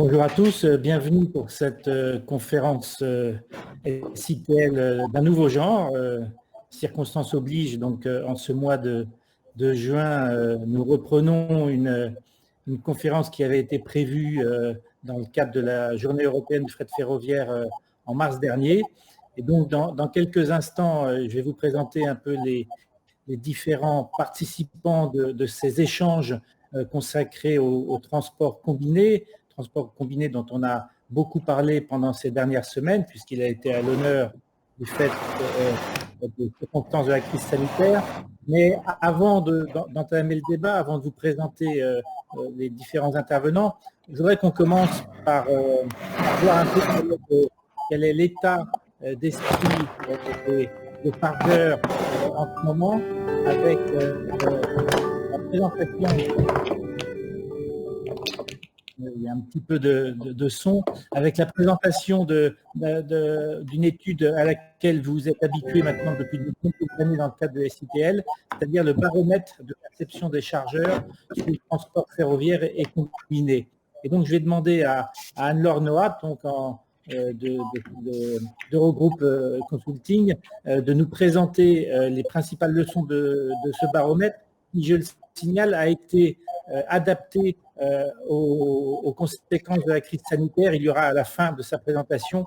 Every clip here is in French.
Bonjour à tous, bienvenue pour cette conférence SITL d'un nouveau genre. Circonstances obligent, donc en ce mois de juin, nous reprenons une conférence qui avait été prévue dans le cadre de la Journée européenne du fret ferroviaire en mars dernier. Et donc dans quelques instants, je vais vous présenter un peu les différents participants de ces échanges consacrés au transport combiné dont on a beaucoup parlé pendant ces dernières semaines, puisqu'il a été à l'honneur du fait des circonstances de la crise sanitaire. Mais avant d'entamer le débat, avant de vous présenter les différents intervenants, je voudrais qu'on commence par voir un peu quel est l'état d'esprit des parleurs en ce moment, avec la présentation. Il y a un petit peu de son, avec la présentation d'une étude à laquelle vous êtes habitués maintenant depuis de nombreuses années dans le cadre de SITL, c'est-à-dire le baromètre de perception des chargeurs sur le transport ferroviaire et combiné. Et donc, je vais demander à Anne-Laure Noat, donc d'Eurogroupe Consulting, de nous présenter les principales leçons de ce baromètre, qui, je le signale, a été adapté aux conséquences de la crise sanitaire. Il y aura à la fin de sa présentation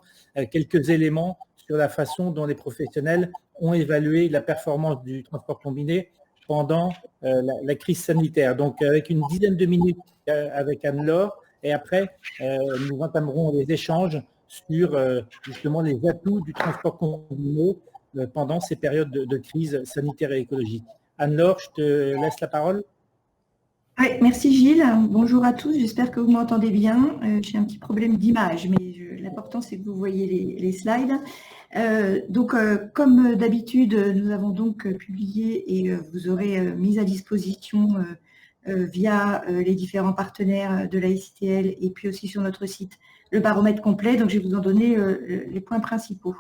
quelques éléments sur la façon dont les professionnels ont évalué la performance du transport combiné pendant la crise sanitaire. Donc, avec une dizaine de minutes avec Anne-Laure, et après, nous entamerons les échanges sur justement les atouts du transport combiné pendant ces périodes de crise sanitaire et écologique. Anne-Laure, je te laisse la parole. Oui, merci Gilles. Bonjour à tous, j'espère que vous m'entendez bien. J'ai un petit problème d'image, mais l'important c'est que vous voyez les slides. Comme d'habitude, nous avons donc publié et vous aurez mis à disposition via les différents partenaires de la SITL et puis aussi sur notre site le baromètre complet. Donc je vais vous en donner les points principaux.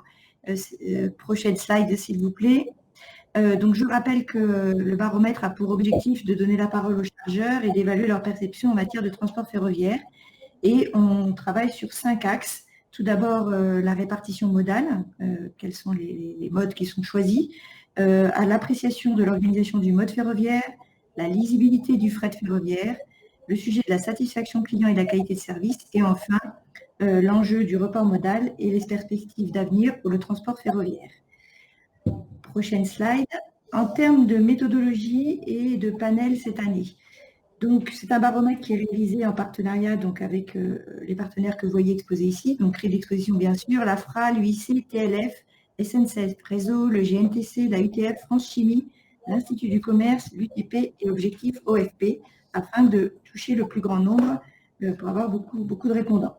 Prochaine slide s'il vous plaît. Donc, je rappelle que le baromètre a pour objectif de donner la parole aux chargeurs et d'évaluer leur perception en matière de transport ferroviaire. Et on travaille sur 5 axes. Tout d'abord, la répartition modale, quels sont les modes qui sont choisis, à l'appréciation de l'organisation du mode ferroviaire, la lisibilité du fret ferroviaire, le sujet de la satisfaction client et de la qualité de service, et enfin, l'enjeu du report modal et les perspectives d'avenir pour le transport ferroviaire. Prochaine slide. En termes de méthodologie et de panel cette année. Donc, c'est un baromètre qui est réalisé en partenariat donc, avec les partenaires que vous voyez exposés ici. Donc, crédit d'exposition, bien sûr, l'AFRA, l'UIC, TLF, SNCF Réseau, le GNTC, la UTF, France Chimie, l'Institut du Commerce, l'UTP et Objectif OFP, afin de toucher le plus grand nombre pour avoir beaucoup de répondants.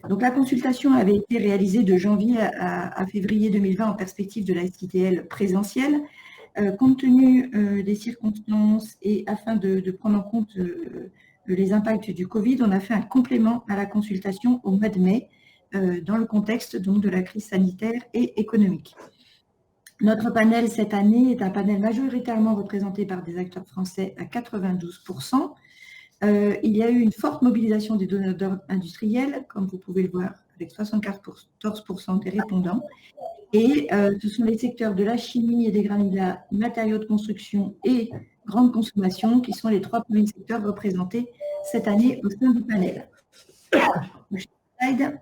Donc, la consultation avait été réalisée de janvier à février 2020 en perspective de la SITL présentielle. Compte tenu des circonstances et afin de prendre en compte les impacts du Covid, on a fait un complément à la consultation au mois de mai dans le contexte donc, de la crise sanitaire et économique. Notre panel cette année est un panel majoritairement représenté par des acteurs français à 92%. Il y a eu une forte mobilisation des donneurs industriels, comme vous pouvez le voir, avec 74% des répondants. Et ce sont les secteurs de la chimie et des granulats, matériaux de construction et grande consommation qui sont les 3 premiers secteurs représentés cette année au sein du panel. Slide.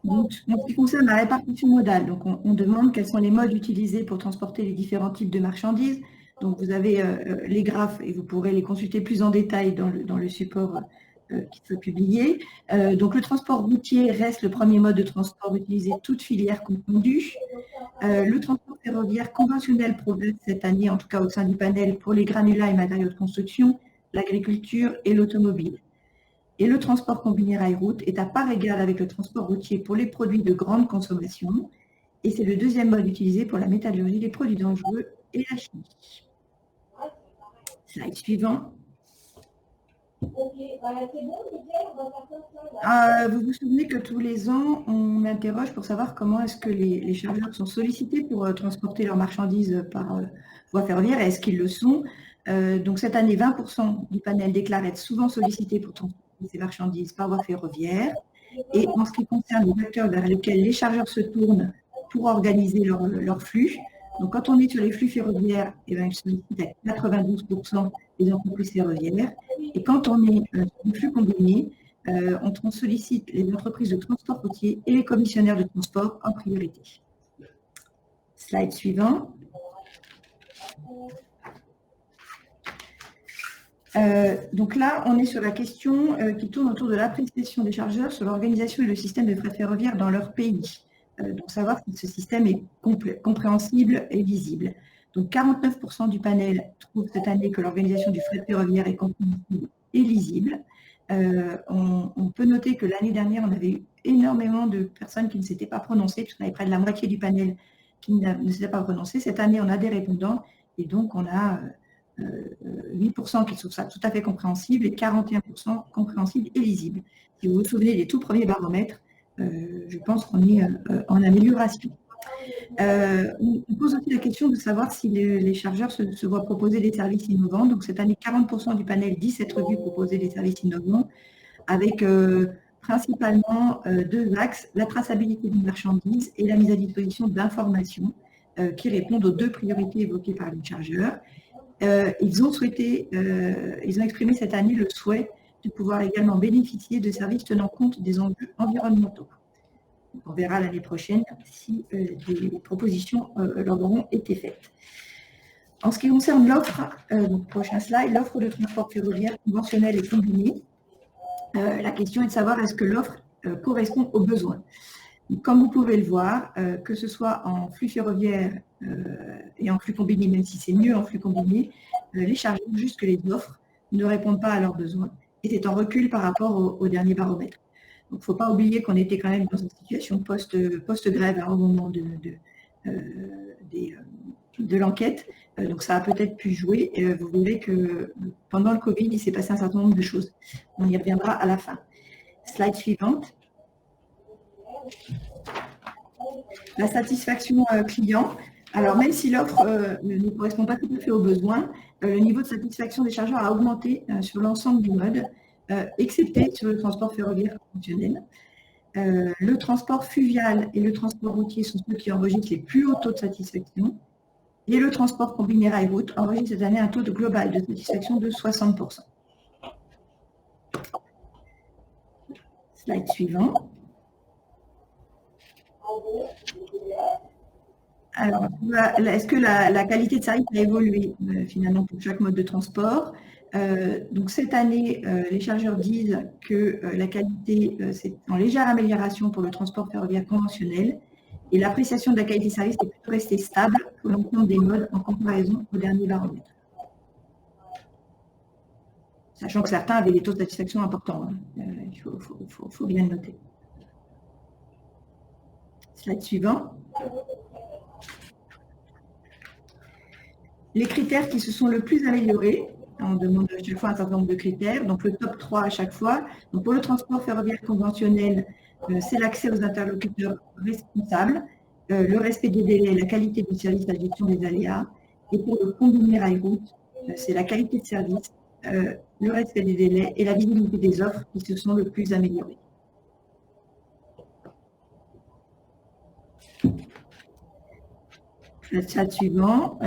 Donc, en ce qui concerne la répartition modale, donc on demande quels sont les modes utilisés pour transporter les différents types de marchandises. Donc, vous avez les graphes et vous pourrez les consulter plus en détail dans le support qui soit publié. Donc, le transport routier reste le premier mode de transport utilisé, toutes filières confondues. Le transport ferroviaire conventionnel progresse cette année, en tout cas au sein du panel, pour les granulats et matériaux de construction, l'agriculture et l'automobile. Et le transport combiné rail-route est à part égale avec le transport routier pour les produits de grande consommation. Et c'est le deuxième mode utilisé pour la métallurgie, les produits dangereux et la chimie. Slide suivant. Vous vous souvenez que tous les ans, on interroge pour savoir comment est-ce que les chargeurs sont sollicités pour transporter leurs marchandises par voie ferroviaire et est-ce qu'ils le sont. Donc cette année, 20% du panel déclarent être souvent sollicités pour transporter ces marchandises par voie ferroviaire. Et en ce qui concerne les acteurs vers lesquels les chargeurs se tournent pour organiser leur flux, donc quand on est sur les flux ferroviaires, ils sollicitent à 92% les entreprises ferroviaires. Et quand on est sur les flux combinés, on sollicite les entreprises de transport routier et les commissionnaires de transport en priorité. Slide suivant. Donc là, on est sur la question qui tourne autour de l'appréciation des chargeurs sur l'organisation et le système de fret ferroviaire dans leur pays. Donc savoir si ce système est compréhensible et visible. Donc 49% du panel trouve cette année que l'organisation du fret ferroviaire est compréhensible et lisible. On peut noter que l'année dernière, on avait eu énormément de personnes qui ne s'étaient pas prononcées, puisqu'on avait près de la moitié du panel qui ne s'était pas prononcé. Cette année, on a des répondants et donc on a 8% qui trouvent ça tout à fait compréhensible et 41% compréhensible et lisible. Si vous vous souvenez des tout premiers baromètres, je pense qu'on est en amélioration. On pose aussi la question de savoir si les chargeurs se voient proposer des services innovants. Donc cette année, 40% du panel dit s'être vu proposer des services innovants avec principalement deux axes, la traçabilité des marchandises et la mise à disposition d'informations qui répondent aux deux priorités évoquées par les chargeurs. Ils ont exprimé cette année le souhait de pouvoir également bénéficier de services tenant compte des enjeux environnementaux. On verra l'année prochaine si des propositions leur auront été faites. En ce qui concerne l'offre, prochain slide, l'offre de transport ferroviaire conventionnel et combiné, la question est de savoir est-ce que l'offre correspond aux besoins. Comme vous pouvez le voir, que ce soit en flux ferroviaire et en flux combiné, même si c'est mieux en flux combiné, les chargeurs jugent que les offres ne répondent pas à leurs besoins. Et c'est en recul par rapport au dernier baromètre. Donc, il ne faut pas oublier qu'on était quand même dans une situation post-grève au moment de l'enquête. Donc, ça a peut-être pu jouer. Vous verrez que pendant le Covid, il s'est passé un certain nombre de choses. On y reviendra à la fin. Slide suivante. La satisfaction client. Alors, même si l'offre ne correspond pas tout à fait aux besoins, le niveau de satisfaction des chargeurs a augmenté sur l'ensemble des modes, excepté sur le transport ferroviaire conventionnel. Le transport fluvial et le transport routier sont ceux qui enregistrent les plus hauts taux de satisfaction. Et le transport combiné rail-route enregistre cette année un taux global de satisfaction de 60%. Slide suivant. Alors, est-ce que la qualité de service a évolué finalement pour chaque mode de transport? Donc cette année, les chargeurs disent que la qualité, c'est en légère amélioration pour le transport ferroviaire conventionnel et l'appréciation de la qualité de service est plutôt restée stable pour l'ensemble des modes en comparaison au dernier baromètre. Sachant que certains avaient des taux de satisfaction importants, il faut bien le noter. Slide suivant. Les critères qui se sont le plus améliorés, on demande à chaque fois un certain nombre de critères, donc le top 3 à chaque fois. Donc pour le transport ferroviaire conventionnel, c'est l'accès aux interlocuteurs responsables, le respect des délais, la qualité du service, la gestion des aléas. Et pour le combiné rail-route, c'est la qualité de service, le respect des délais et la visibilité des offres qui se sont le plus améliorés. Le slide suivant.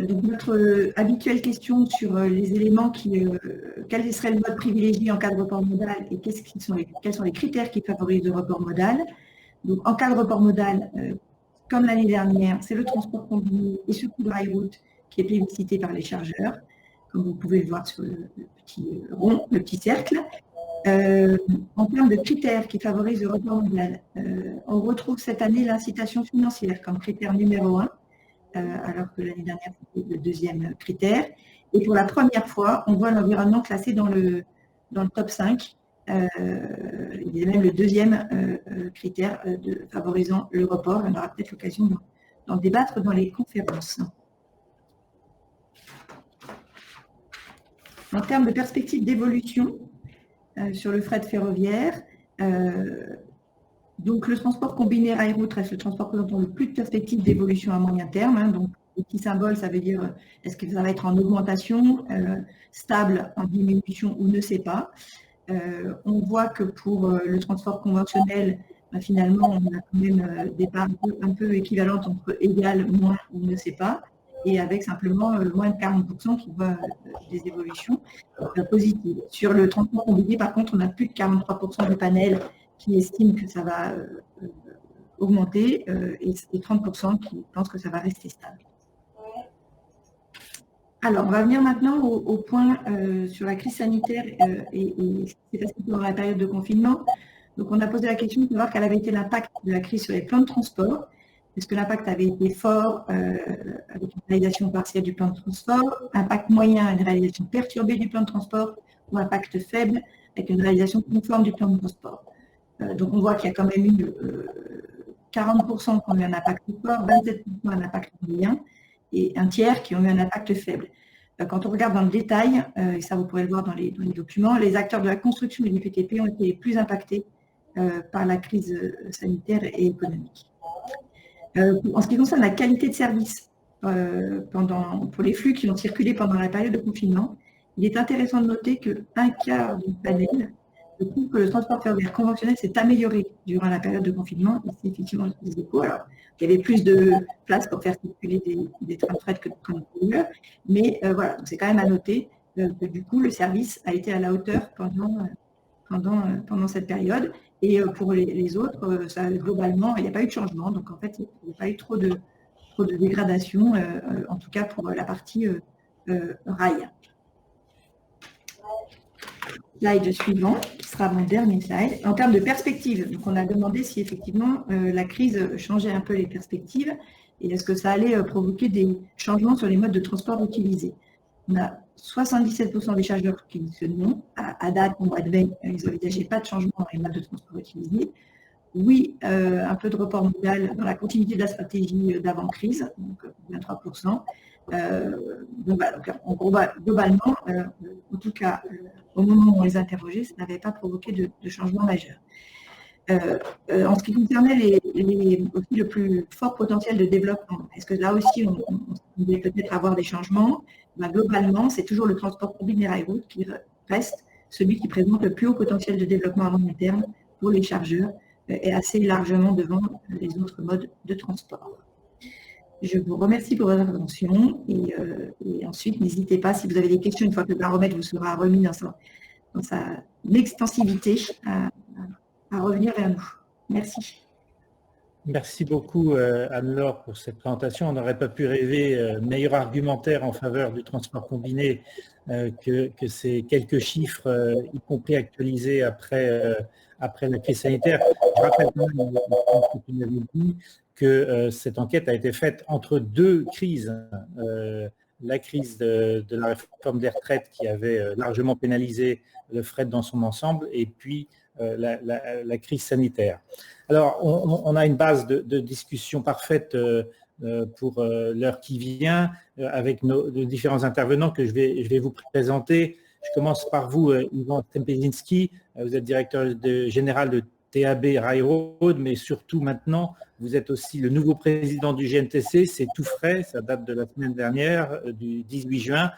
Donc notre habituelle question sur les éléments quel serait le mode privilégié en cas de report modal et quels sont les critères qui favorisent le report modal. Donc en cas de report modal, comme l'année dernière, c'est le transport combiné et surtout le rail-route qui est plébiscité par les chargeurs, comme vous pouvez le voir sur le petit rond, le petit cercle. En termes de critères qui favorisent le report modal, on retrouve cette année l'incitation financière comme critère numéro 1. Alors que l'année dernière, c'était le deuxième critère. Et pour la première fois, on voit l'environnement classé dans le top 5. Il y a même le deuxième critère favorisant le report. On aura peut-être l'occasion d'en débattre dans les conférences. En termes de perspective d'évolution sur le fret ferroviaire, donc le transport combiné rail-route reste le transport présentant le plus de perspectives d'évolution à moyen terme. Donc les petits symboles, ça veut dire est-ce que ça va être en augmentation, stable, en diminution ou ne sait pas. On voit que pour le transport conventionnel, finalement, on a quand même des parts un peu équivalentes entre égal, moins ou ne sait pas, et avec simplement moins de 40% qui voient des évolutions positives. Sur le transport combiné, par contre, on a plus de 43% du panel qui estime que ça va augmenter et 30% qui pensent que ça va rester stable. Alors, on va venir maintenant au point sur la crise sanitaire et ce qui s'est passé pendant la période de confinement. Donc, on a posé la question de savoir quel avait été l'impact de la crise sur les plans de transport. Est-ce que l'impact avait été fort avec une réalisation partielle du plan de transport, impact moyen, une réalisation perturbée du plan de transport, ou impact faible avec une réalisation conforme du plan de transport. Donc, on voit qu'il y a quand même eu 40% qui ont eu un impact fort, 27% un impact moyen, et un tiers qui ont eu un impact faible. Quand on regarde dans le détail, et ça vous pourrez le voir dans les documents, les acteurs de la construction et du PTP ont été les plus impactés par la crise sanitaire et économique. En ce qui concerne la qualité de service pour les flux qui ont circulé pendant la période de confinement, il est intéressant de noter qu'un quart du panel trouve que le transport ferroviaire conventionnel s'est amélioré durant la période de confinement. Et c'est effectivement des échos. Alors, il y avait plus de place pour faire circuler des trains de fret que de trains de courrier, mais voilà, c'est quand même à noter que du coup, le service a été à la hauteur pendant cette période. Et pour les autres, ça, globalement, il n'y a pas eu de changement. Donc, en fait, il n'y a pas eu trop de dégradation, en tout cas pour la partie rail. Slide suivant, qui sera mon dernier slide. En termes de perspective, donc on a demandé si effectivement la crise changeait un peu les perspectives et est-ce que ça allait provoquer des changements sur les modes de transport utilisés. On a 77% des chargeurs qui disent non. À date, au mois de mai, ils n'envisageaient pas de changement dans les modes de transport utilisés. Oui, un peu de report modal dans la continuité de la stratégie d'avant-crise, donc 23%. Donc, voilà, donc, globalement, en tout cas, au moment où on les interrogeait, ça n'avait pas provoqué de changement majeur. En ce qui concernait aussi le plus fort potentiel de développement, est-ce que là aussi, on devait peut-être avoir des changements? Globalement, c'est toujours le transport combiné rail-route qui reste celui qui présente le plus haut potentiel de développement à long terme pour les chargeurs et assez largement devant les autres modes de transport. Je vous remercie pour votre attention et ensuite, n'hésitez pas, si vous avez des questions, une fois que le baromètre vous sera remis dans sa extensivité, à revenir vers nous. Merci. Merci beaucoup Anne-Laure pour cette présentation. On n'aurait pas pu rêver meilleur argumentaire en faveur du transport combiné que ces quelques chiffres, y compris actualisés après la crise sanitaire. Je rappelle quand même, que tu m'avais dit, que cette enquête a été faite entre deux crises. La crise de la réforme des retraites qui avait largement pénalisé le fret dans son ensemble et puis la crise sanitaire. Alors, on a une base de discussion parfaite pour l'heure qui vient avec nos différents intervenants que je vais vous présenter. Je commence par vous, Ivan Tempezinski. Vous êtes directeur général de TAB Railroad, mais surtout maintenant, vous êtes aussi le nouveau président du GNTC. C'est tout frais, ça date de la semaine dernière, du 18 juin.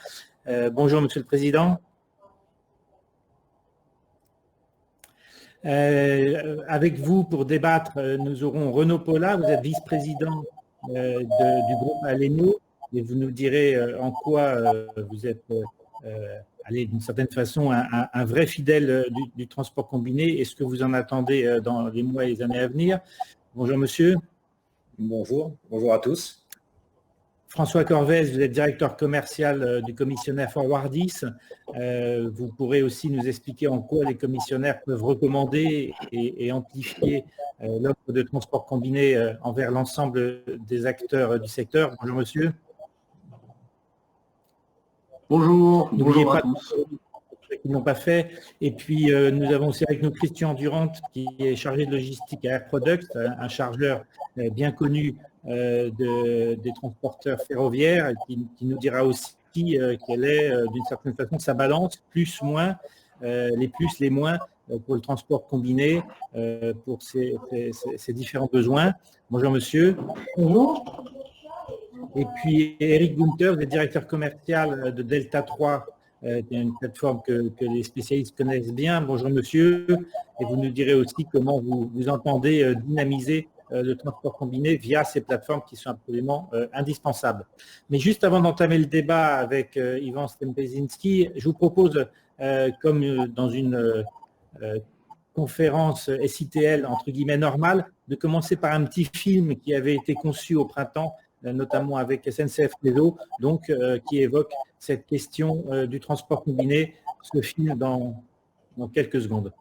Bonjour, Monsieur le Président. Avec vous, pour débattre, nous aurons Renaud Paula. Vous êtes vice-président du groupe Aleno et vous nous direz en quoi vous êtes, d'une certaine façon, un vrai fidèle du transport combiné et ce que vous en attendez dans les mois et les années à venir. Bonjour, monsieur. Bonjour, bonjour à tous. François Corvès, vous êtes directeur commercial du commissionnaire Forwardis. Vous pourrez aussi nous expliquer en quoi les commissionnaires peuvent recommander et amplifier l'offre de transport combiné envers l'ensemble des acteurs du secteur. Bonjour monsieur. Bonjour, bonjour à tous. Ceux qui ne l'ont pas fait. Et puis nous avons aussi avec nous Christian Durand qui est chargé de logistique à Air Products, un chargeur bien connu des transporteurs ferroviaires et qui nous dira aussi quelle est d'une certaine façon sa balance, plus, moins, les plus, les moins pour le transport combiné pour ces différents besoins. Bonjour monsieur. Bonjour. Et puis Eric Gunther, le directeur commercial de Delta 3, qui est une plateforme que les spécialistes connaissent bien. Bonjour monsieur, et vous nous direz aussi comment vous entendez dynamiser le transport combiné via ces plateformes qui sont absolument indispensables. Mais juste avant d'entamer le débat avec Ivan Stempeszynski, je vous propose, comme dans une conférence SITL entre guillemets normale, de commencer par un petit film qui avait été conçu au printemps, notamment avec SNCF Réseau, donc qui évoque cette question du transport combiné. Ce film dans quelques secondes.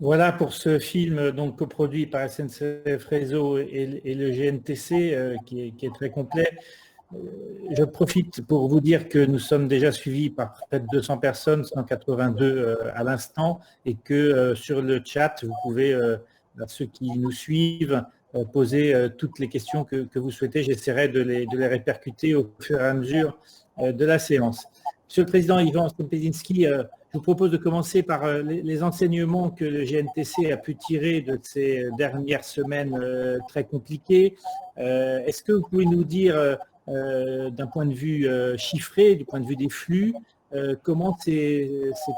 Voilà pour ce film donc coproduit par SNCF Réseau et le GNTC qui est très complet. Je profite pour vous dire que nous sommes déjà suivis par près de 200 personnes, 182 à l'instant, et que sur le chat, vous pouvez, à ceux qui nous suivent, poser toutes les questions que vous souhaitez. J'essaierai de les répercuter au fur et à mesure de la séance. Monsieur le Président Ivan Stempeszynski, je vous propose de commencer par les enseignements que le GNTC a pu tirer de ces dernières semaines très compliquées. Est-ce que vous pouvez nous dire, d'un point de vue chiffré, du point de vue des flux, comment s'est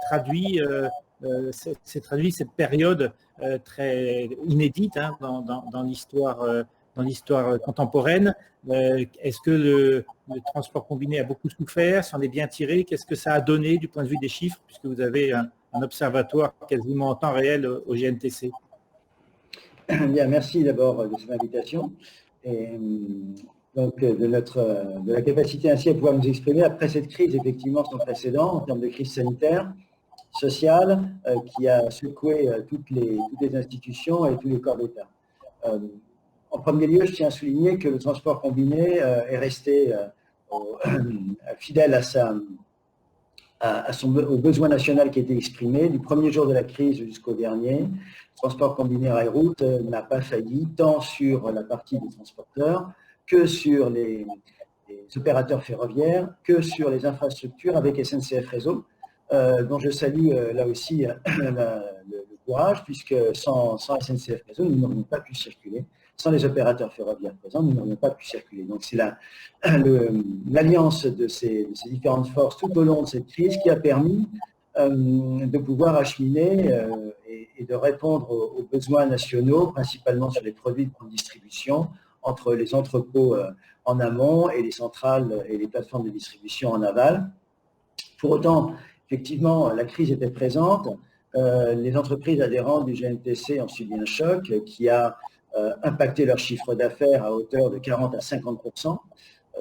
traduit cette période très inédite dans dans l'histoire contemporaine. Est-ce que le transport combiné a beaucoup souffert, s'en est bien tiré? Qu'est-ce que ça a donné du point de vue des chiffres, puisque vous avez un observatoire quasiment en temps réel au GNTC? Bien, merci d'abord de cette invitation. Et donc, de la capacité ainsi à pouvoir nous exprimer après cette crise, effectivement, sans précédent, en termes de crise sanitaire, sociale, qui a secoué toutes les institutions et tous les corps d'État. En premier lieu, je tiens à souligner que le transport combiné est resté fidèle au besoin national qui a été exprimé du premier jour de la crise jusqu'au dernier. Le transport combiné rail-route n'a pas failli, tant sur la partie des transporteurs que sur les opérateurs ferroviaires, que sur les infrastructures avec SNCF Réseau, dont je salue là aussi le courage, puisque sans SNCF Réseau, nous n'aurions pas pu circuler. Sans les opérateurs ferroviaires présents, nous n'aurions pas pu circuler. Donc c'est l'alliance de ces différentes forces tout au long de cette crise qui a permis de pouvoir acheminer et de répondre aux besoins nationaux, principalement sur les produits de grande distribution, entre les entrepôts en amont et les centrales et les plateformes de distribution en aval. Pour autant, effectivement, la crise était présente. Les entreprises adhérentes du GNTC ont subi un choc qui a impacté leur chiffre d'affaires à hauteur de 40 à 50%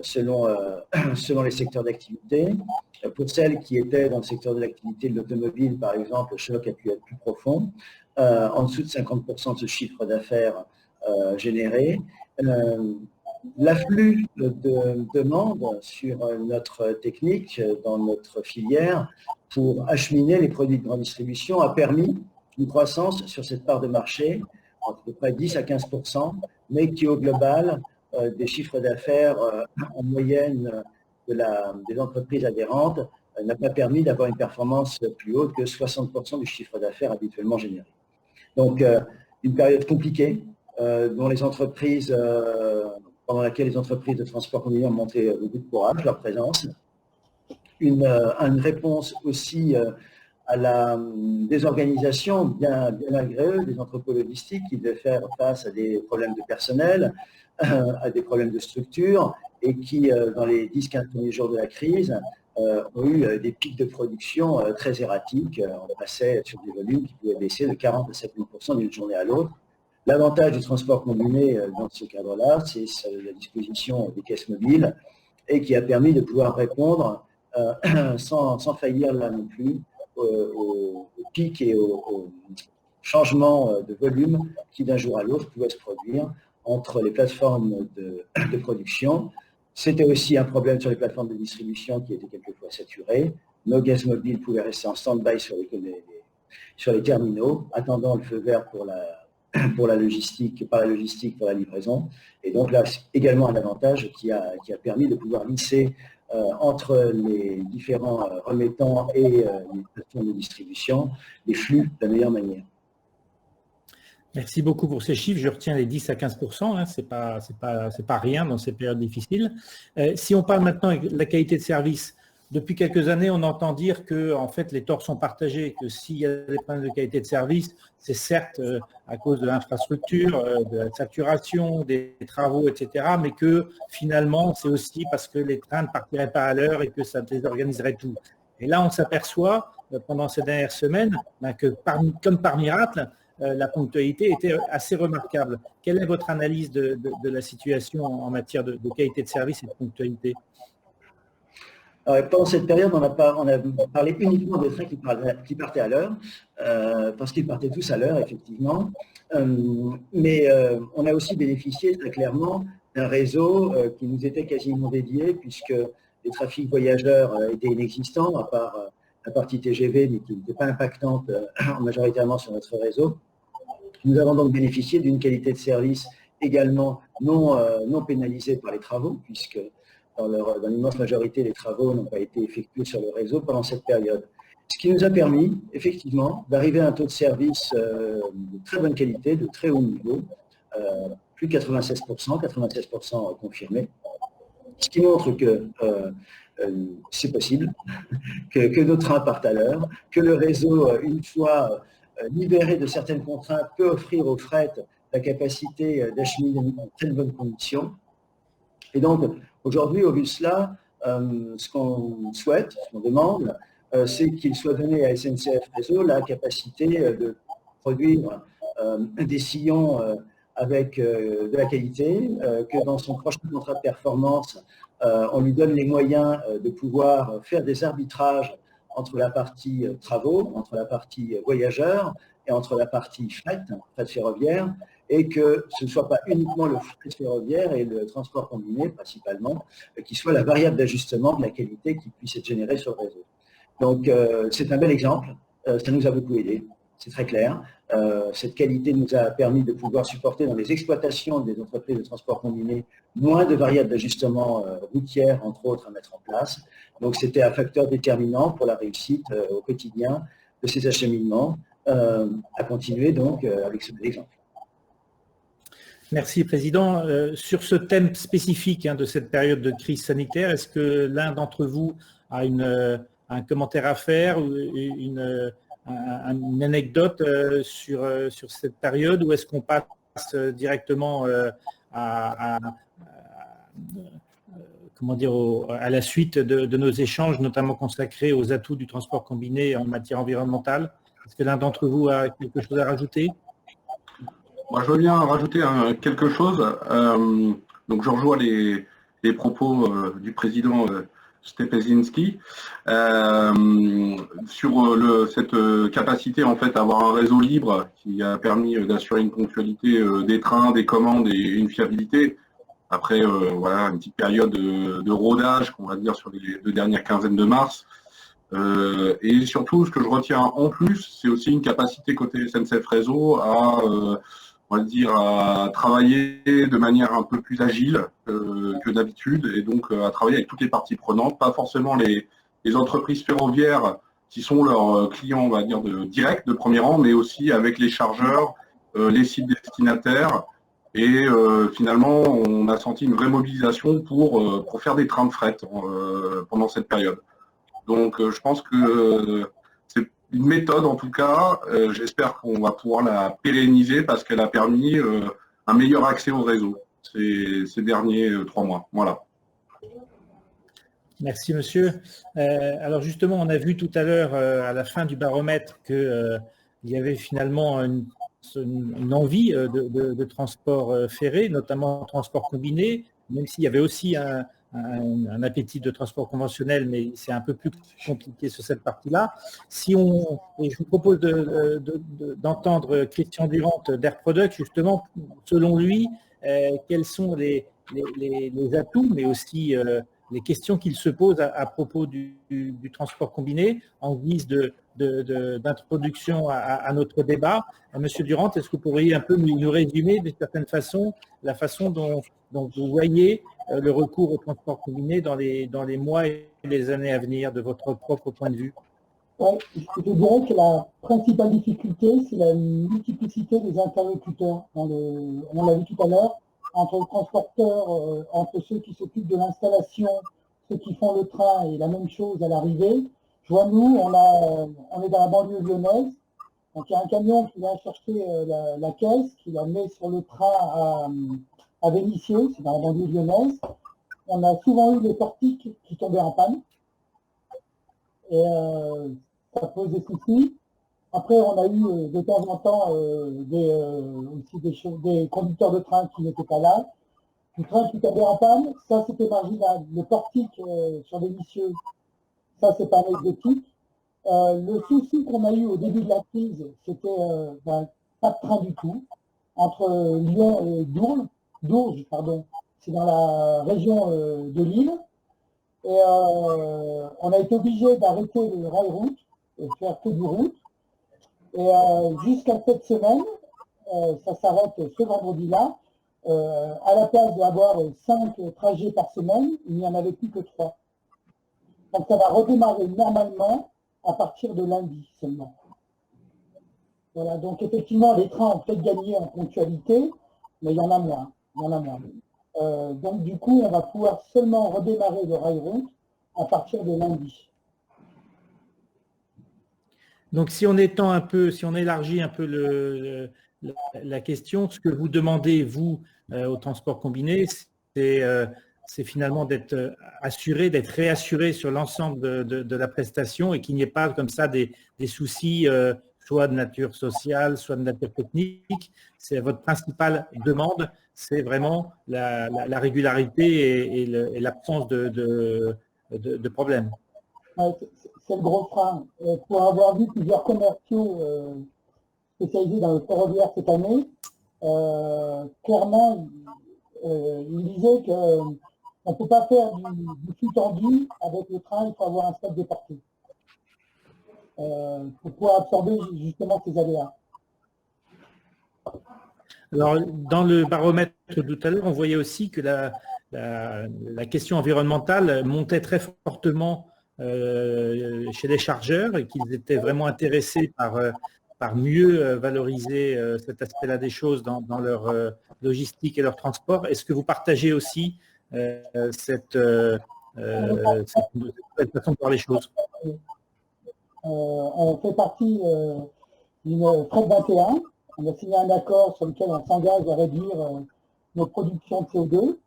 selon les secteurs d'activité. Pour celles qui étaient dans le secteur de l'activité de l'automobile, par exemple, le choc a pu être plus profond, en dessous de 50% de ce chiffre d'affaires généré. L'afflux de demandes sur notre technique, dans notre filière, pour acheminer les produits de grande distribution a permis une croissance sur cette part de marché entre à peu près 10 à 15%, mais qui au global des chiffres d'affaires en moyenne des entreprises adhérentes n'a pas permis d'avoir une performance plus haute que 60% du chiffre d'affaires habituellement généré. Donc une période compliquée pendant laquelle les entreprises de transport combiné ont montré beaucoup de courage, leur présence. Une réponse aussi à la désorganisation, bien malgré eux, des entrepôts logistiques qui devaient faire face à des problèmes de personnel, à des problèmes de structure, et qui, dans les 10-15 premiers jours de la crise, ont eu des pics de production très erratiques. On passait sur des volumes qui pouvaient baisser de 40 à 50% d'une journée à l'autre. L'avantage du transport combiné dans ce cadre-là, c'est la disposition des caisses mobiles et qui a permis de pouvoir répondre sans faillir là non plus aux pics et aux changements de volume qui d'un jour à l'autre pouvaient se produire entre les plateformes de production. C'était aussi un problème sur les plateformes de distribution qui étaient quelquefois saturées. Nos caisses mobiles pouvaient rester en stand-by sur les terminaux, attendant le feu vert pour la logistique, pour la livraison. Et donc là, également un avantage qui a permis de pouvoir lisser entre les différents remettants et les plateformes de distribution les flux de la meilleure manière. Merci beaucoup pour ces chiffres. Je retiens les 10 à 15%, hein, c'est pas rien dans ces périodes difficiles. Si on parle maintenant de la qualité de service, depuis quelques années, on entend dire que en fait, les torts sont partagés, que s'il y a des problèmes de qualité de service, c'est certes à cause de l'infrastructure, de la saturation, des travaux, etc., mais que finalement, c'est aussi parce que les trains ne partiraient pas à l'heure et que ça désorganiserait tout. Et là, on s'aperçoit, pendant ces dernières semaines, que comme par miracle, la ponctualité était assez remarquable. Quelle est votre analyse de la situation en matière de qualité de service et de ponctualité? Alors, pendant cette période, on a parlé uniquement des trains qui partaient à l'heure, parce qu'ils partaient tous à l'heure, effectivement. Mais on a aussi bénéficié très clairement d'un réseau qui nous était quasiment dédié, puisque les trafics voyageurs étaient inexistants, à part la partie TGV, mais qui n'était pas impactante majoritairement sur notre réseau. Nous avons donc bénéficié d'une qualité de service également non pénalisée par les travaux, puisque dans l'immense majorité, les travaux n'ont pas été effectués sur le réseau pendant cette période. Ce qui nous a permis, effectivement, d'arriver à un taux de service de très bonne qualité, de très haut niveau, plus de 96% confirmé, ce qui montre que c'est possible, que nos trains partent à l'heure, que le réseau, une fois libéré de certaines contraintes, peut offrir au fret la capacité d'acheminement en très bonnes conditions. Et donc, aujourd'hui, au vu de cela, ce qu'on souhaite, ce qu'on demande, c'est qu'il soit donné à SNCF Réseau la capacité de produire des sillons avec de la qualité, que dans son prochain contrat de performance, on lui donne les moyens de pouvoir faire des arbitrages entre la partie travaux, entre la partie voyageurs et entre la partie fret ferroviaire, et que ce ne soit pas uniquement le fret ferroviaire et le transport combiné principalement, qui soit la variable d'ajustement de la qualité qui puisse être générée sur le réseau. Donc c'est un bel exemple, ça nous a beaucoup aidé, c'est très clair. Cette qualité nous a permis de pouvoir supporter dans les exploitations des entreprises de transport combiné moins de variables d'ajustement routières, entre autres, à mettre en place. Donc c'était un facteur déterminant pour la réussite au quotidien de ces acheminements, à continuer donc avec ce bel exemple. Merci, Président. Sur ce thème spécifique de cette période de crise sanitaire, est-ce que l'un d'entre vous a un commentaire à faire ou une anecdote sur cette période, ou est-ce qu'on passe directement à la suite de nos échanges, notamment consacrés aux atouts du transport combiné en matière environnementale? Est-ce que l'un d'entre vous a quelque chose à rajouter? Moi, je veux bien rajouter quelque chose. Donc, je rejoins les propos du président Stepezinski sur cette capacité en fait à avoir un réseau libre qui a permis d'assurer une ponctualité des trains, des commandes et une fiabilité. Après, voilà, une petite période de rodage, qu'on va dire, sur les 2 dernières quinzaines de mars. Et surtout, ce que je retiens en plus, c'est aussi une capacité côté SNCF Réseau à, on va dire, à travailler de manière un peu plus agile que d'habitude, et donc à travailler avec toutes les parties prenantes, pas forcément les entreprises ferroviaires qui sont leurs clients, on va dire, direct, de premier rang, mais aussi avec les chargeurs, les sites destinataires. Et finalement, on a senti une vraie mobilisation pour faire des trains de fret pendant cette période. Donc, je pense que c'est une méthode, en tout cas. J'espère qu'on va pouvoir la pérenniser parce qu'elle a permis un meilleur accès au réseau ces derniers 3 mois. Voilà. Merci, monsieur. Alors, justement, on a vu tout à l'heure, à la fin du baromètre, qu'il y avait finalement une envie de transport ferré, notamment transport combiné, même s'il y avait aussi un appétit de transport conventionnel, mais c'est un peu plus compliqué sur cette partie-là. Et je vous propose d'entendre Christian Durand d'Air Product, justement, selon lui, quels sont les atouts, mais aussi les questions qu'il se pose à propos du transport combiné en guise d'introduction à notre débat. Monsieur Durand, est-ce que vous pourriez un peu nous résumer d'une certaine façon la façon dont vous voyez le recours au transport combiné dans les mois et les années à venir, de votre propre point de vue? Je dirais que la principale difficulté, c'est la multiplicité des interlocuteurs. On l'a vu tout à l'heure, entre le transporteur, entre ceux qui s'occupent de l'installation, ceux qui font le train, et la même chose à l'arrivée. Je vois, nous, on est dans la banlieue lyonnaise, donc il y a un camion qui vient chercher la caisse, qui la met sur le train à Vénissieux, c'est dans la banlieue lyonnaise. On a souvent eu des portiques qui tombaient en panne, et ça pose des soucis. Après, on a eu de temps en temps aussi des conducteurs de train qui n'étaient pas là. Le train qui tombait en panne, ça c'était marginal. Le portique sur Vénissieux, ça c'est pas anecdotique. Le souci qu'on a eu au début de la crise, c'était pas de train du tout. Entre Lyon et Dourges, c'est dans la région de Lille. Et on a été obligé d'arrêter le rail route et faire que du route. Et jusqu'à cette semaine, ça s'arrête ce vendredi-là. À la place d'avoir 5 trajets par semaine, il n'y en avait plus que 3. Donc ça va redémarrer normalement à partir de lundi seulement. Voilà, donc effectivement, les trains ont peut-être gagné en ponctualité, mais il y en a moins. Donc du coup, on va pouvoir seulement redémarrer le rail route à partir de lundi. Donc si on élargit un peu la question. Ce que vous demandez, vous, au transport combiné, c'est finalement d'être assuré, d'être réassuré sur l'ensemble de la prestation et qu'il n'y ait pas comme ça des soucis soit de nature sociale, soit de nature technique. C'est votre principale demande, c'est vraiment la régularité et l'absence de problèmes. C'est le gros frein. Pour avoir vu plusieurs commerciaux spécialisés dans le ferroviaire cette année, clairement, il disait qu'on ne peut pas faire du flux tendu avec le train, il faut avoir un stock déporté pour pouvoir absorber justement ces aléas. Alors, dans le baromètre tout à l'heure, on voyait aussi que la question environnementale montait très fortement chez les chargeurs et qu'ils étaient vraiment intéressés par mieux valoriser cet aspect-là des choses dans leur logistique et leur transport. Est-ce que vous partagez aussi cette façon de voir les choses? On fait partie d'une Fret 21. On a signé un accord sur lequel on s'engage à réduire notre production de CO2.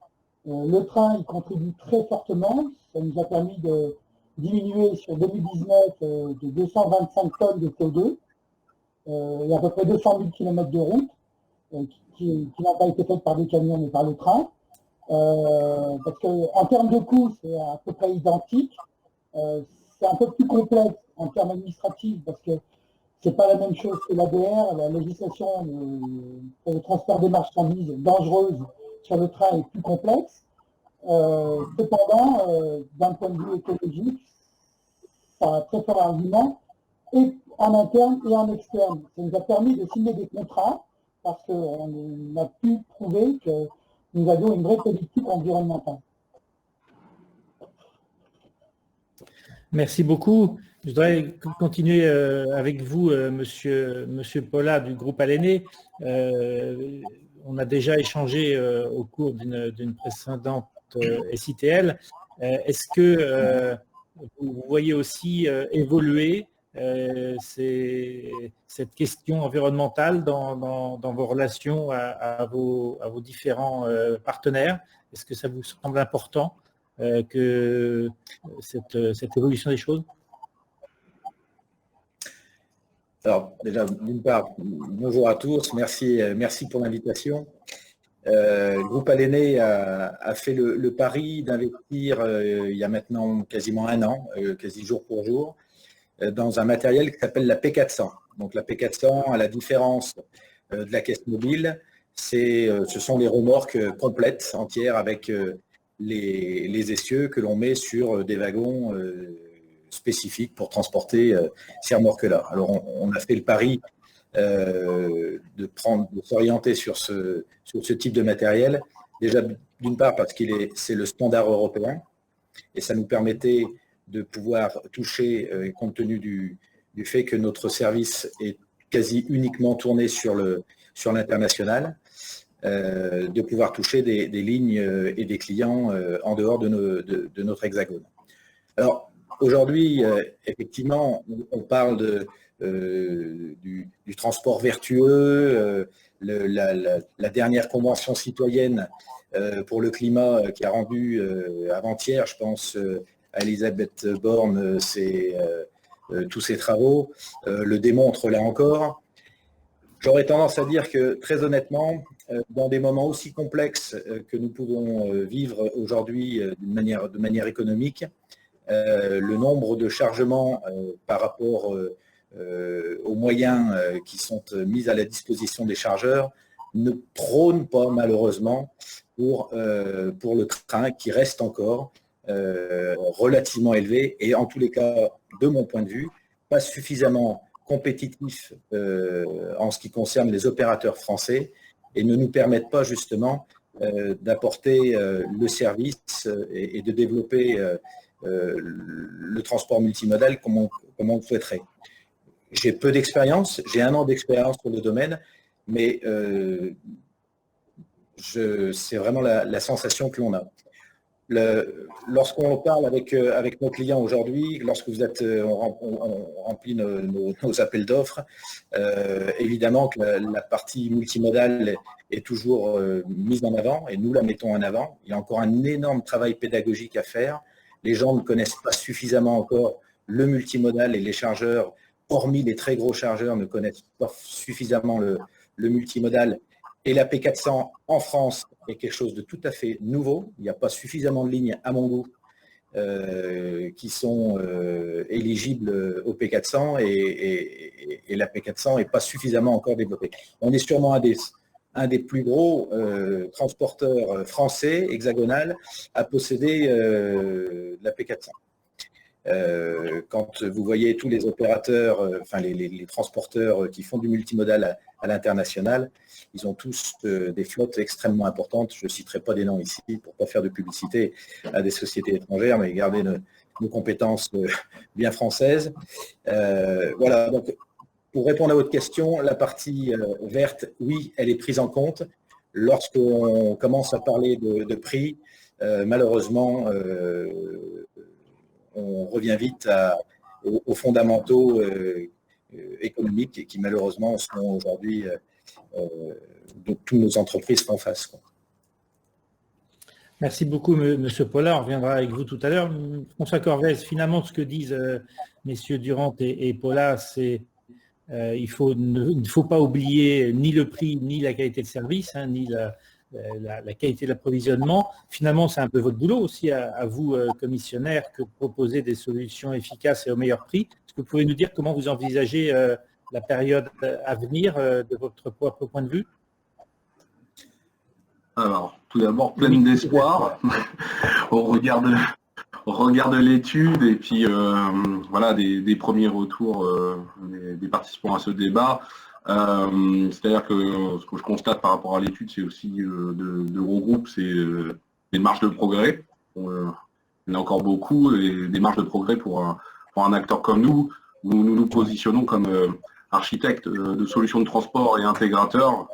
Le train, il contribue très fortement. Ça nous a permis de diminuer sur 2019 de 225 tonnes de CO2. Il y a à peu près 200 000 km de route qui n'ont pas été faites par des camions mais par le train. Parce qu'en termes de coûts, c'est à peu près identique. C'est un peu plus complexe en termes administratifs parce que c'est pas la même chose que l'ADR. La législation pour le transport des marchandises dangereuses sur le train est plus complexe. Cependant, d'un point de vue écologique, ça a un très fort argument, et en interne et en externe. Ça nous a permis de signer des contrats parce qu'on a pu prouver que nous avions une vraie politique environnementale. Merci beaucoup. Je voudrais continuer avec vous, monsieur Paula du groupe Aléné. On a déjà échangé au cours d'une précédente SITL. Est-ce que vous voyez aussi évoluer cette question environnementale dans vos relations à vos différents partenaires? Est-ce que ça vous semble important que cette évolution des choses? Alors, déjà, d'une part, bonjour à tous, merci pour l'invitation. Le groupe Aléné a fait le pari d'investir il y a maintenant quasiment un an, quasi jour pour jour, dans un matériel qui s'appelle la P400. Donc la P400, à la différence de la caisse mobile, ce sont les remorques complètes, entières, avec les essieux que l'on met sur des wagons spécifiques pour transporter ces remorques-là. Alors on a fait le pari de s'orienter sur ce type de matériel, déjà d'une part parce c'est le standard européen et ça nous permettait de pouvoir toucher, compte tenu du fait que notre service est quasi uniquement tourné sur l'international, de pouvoir toucher des lignes et des clients en dehors de notre hexagone. Alors aujourd'hui, effectivement, on parle du transport vertueux, la dernière convention citoyenne pour le climat qui a rendu avant-hier, je pense, à Elisabeth Borne tous ses travaux, le démontre là encore. J'aurais tendance à dire que, très honnêtement, dans des moments aussi complexes que nous pouvons vivre aujourd'hui de manière économique, le nombre de chargements par rapport aux moyens qui sont mis à la disposition des chargeurs ne prône pas malheureusement pour le train qui reste encore relativement élevé et en tous les cas, de mon point de vue, pas suffisamment compétitif en ce qui concerne les opérateurs français et ne nous permettent pas justement d'apporter le service et de développer le transport multimodal comme on le souhaiterait. J'ai peu d'expérience, j'ai 1 an d'expérience sur le domaine, mais c'est vraiment la sensation que l'on a. Lorsqu'on parle avec nos clients aujourd'hui, lorsque on remplit nos appels d'offres, évidemment que la partie multimodale est toujours mise en avant et nous la mettons en avant. Il y a encore un énorme travail pédagogique à faire. Les gens ne connaissent pas suffisamment encore le multimodal et les chargeurs, hormis les très gros chargeurs, ne connaissent pas suffisamment le multimodal. Et la P400 en France est quelque chose de tout à fait nouveau. Il n'y a pas suffisamment de lignes, à mon goût, qui sont éligibles au P400 et la P400 n'est pas suffisamment encore développée. On est sûrement un des plus gros transporteurs français, hexagonal, à posséder la P400. Quand vous voyez tous les opérateurs, les transporteurs qui font du multimodal à l'international, ils ont tous des flottes extrêmement importantes. Je ne citerai pas des noms ici pour ne pas faire de publicité à des sociétés étrangères, mais garder nos compétences bien françaises. Voilà, donc pour répondre à votre question, la partie verte, oui, elle est prise en compte. Lorsqu'on commence à parler de prix, malheureusement, on revient vite aux fondamentaux économiques qui malheureusement sont aujourd'hui de toutes nos entreprises font face. Merci beaucoup, M. Paulin. On reviendra avec vous tout à l'heure. François Corvès, finalement, ce que disent messieurs Durand et Paulin, c'est il ne faut pas oublier ni le prix, ni la qualité de service, ni la qualité de l'approvisionnement. Finalement, c'est un peu votre boulot aussi, à vous, commissionnaire, que de proposer des solutions efficaces et au meilleur prix. Est-ce que vous pouvez nous dire comment vous envisagez la période à venir de votre propre point de vue? Alors, tout d'abord, pleine d'espoir. On regarde l'étude et puis voilà des premiers retours des participants à ce débat. C'est-à-dire que ce que je constate par rapport à l'étude, c'est aussi de gros groupes, c'est des marges de progrès. Il y en a encore beaucoup, et des marges de progrès pour un acteur comme nous, où nous nous positionnons comme architecte de solutions de transport et intégrateur.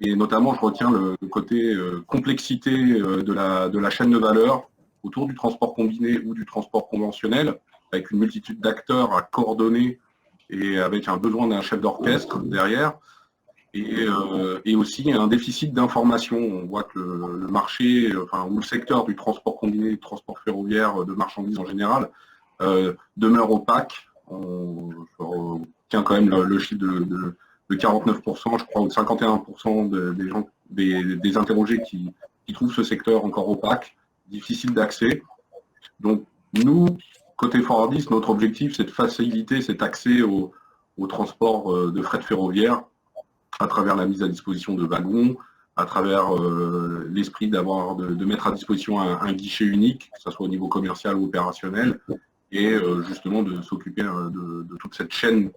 Et notamment, je retiens le côté complexité de la chaîne de valeur autour du transport combiné ou du transport conventionnel, avec une multitude d'acteurs à coordonner et avec un besoin d'un chef d'orchestre derrière, et aussi un déficit d'information. On voit que le marché, ou le secteur du transport combiné, du transport ferroviaire, de marchandises en général, demeure opaque. On tient quand même le chiffre de 49%, je crois, ou de 51% des interrogés qui trouvent ce secteur encore opaque, difficile d'accès. Donc nous, côté Forwardis, notre objectif, c'est de faciliter cet accès au transport de fret ferroviaire à travers la mise à disposition de wagons, à travers l'esprit de mettre à disposition un guichet unique, que ce soit au niveau commercial ou opérationnel, et justement de s'occuper de toute cette chaîne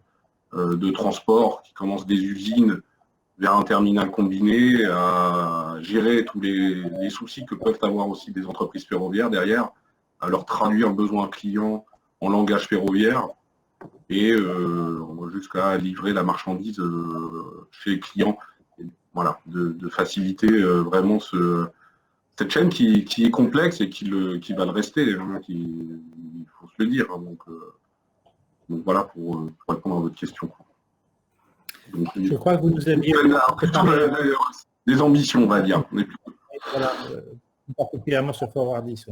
de transport qui commence des usines vers un terminal combiné, à gérer tous les soucis que peuvent avoir aussi des entreprises ferroviaires derrière, à leur traduire un besoin client en langage ferroviaire et jusqu'à livrer la marchandise chez les clients. Et voilà, de faciliter vraiment cette chaîne qui est complexe et qui va le rester, il faut se le dire. Donc voilà pour répondre à votre question. Donc, je crois que vous nous aviez des ambitions, on va dire. Voilà, particulièrement sur Forwardis.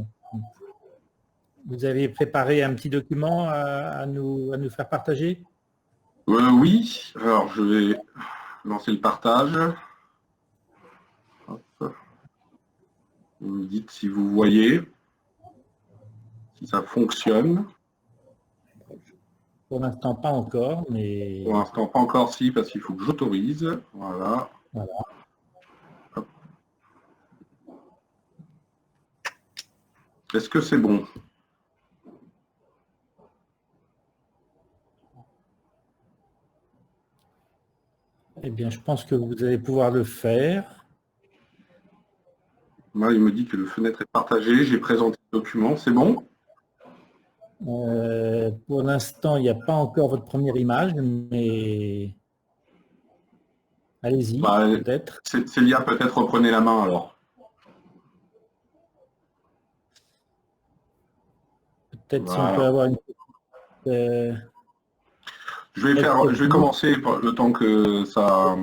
Vous avez préparé un petit document à nous faire partager? Oui, alors je vais lancer le partage. Hop. Vous me dites si vous voyez, si ça fonctionne. Pour l'instant, pas encore, mais... Pour l'instant, pas encore, si, parce qu'il faut que j'autorise. Voilà. Hop. Est-ce que c'est bon? Eh bien, je pense que vous allez pouvoir le faire. Moi, il me dit que le fenêtre est partagé. J'ai présenté le document. C'est bon? Pour l'instant, il n'y a pas encore votre première image, mais allez-y, peut-être. Célia, peut-être reprenez la main alors. peut-être si on Voilà. peut avoir une Je vais commencer le temps que ça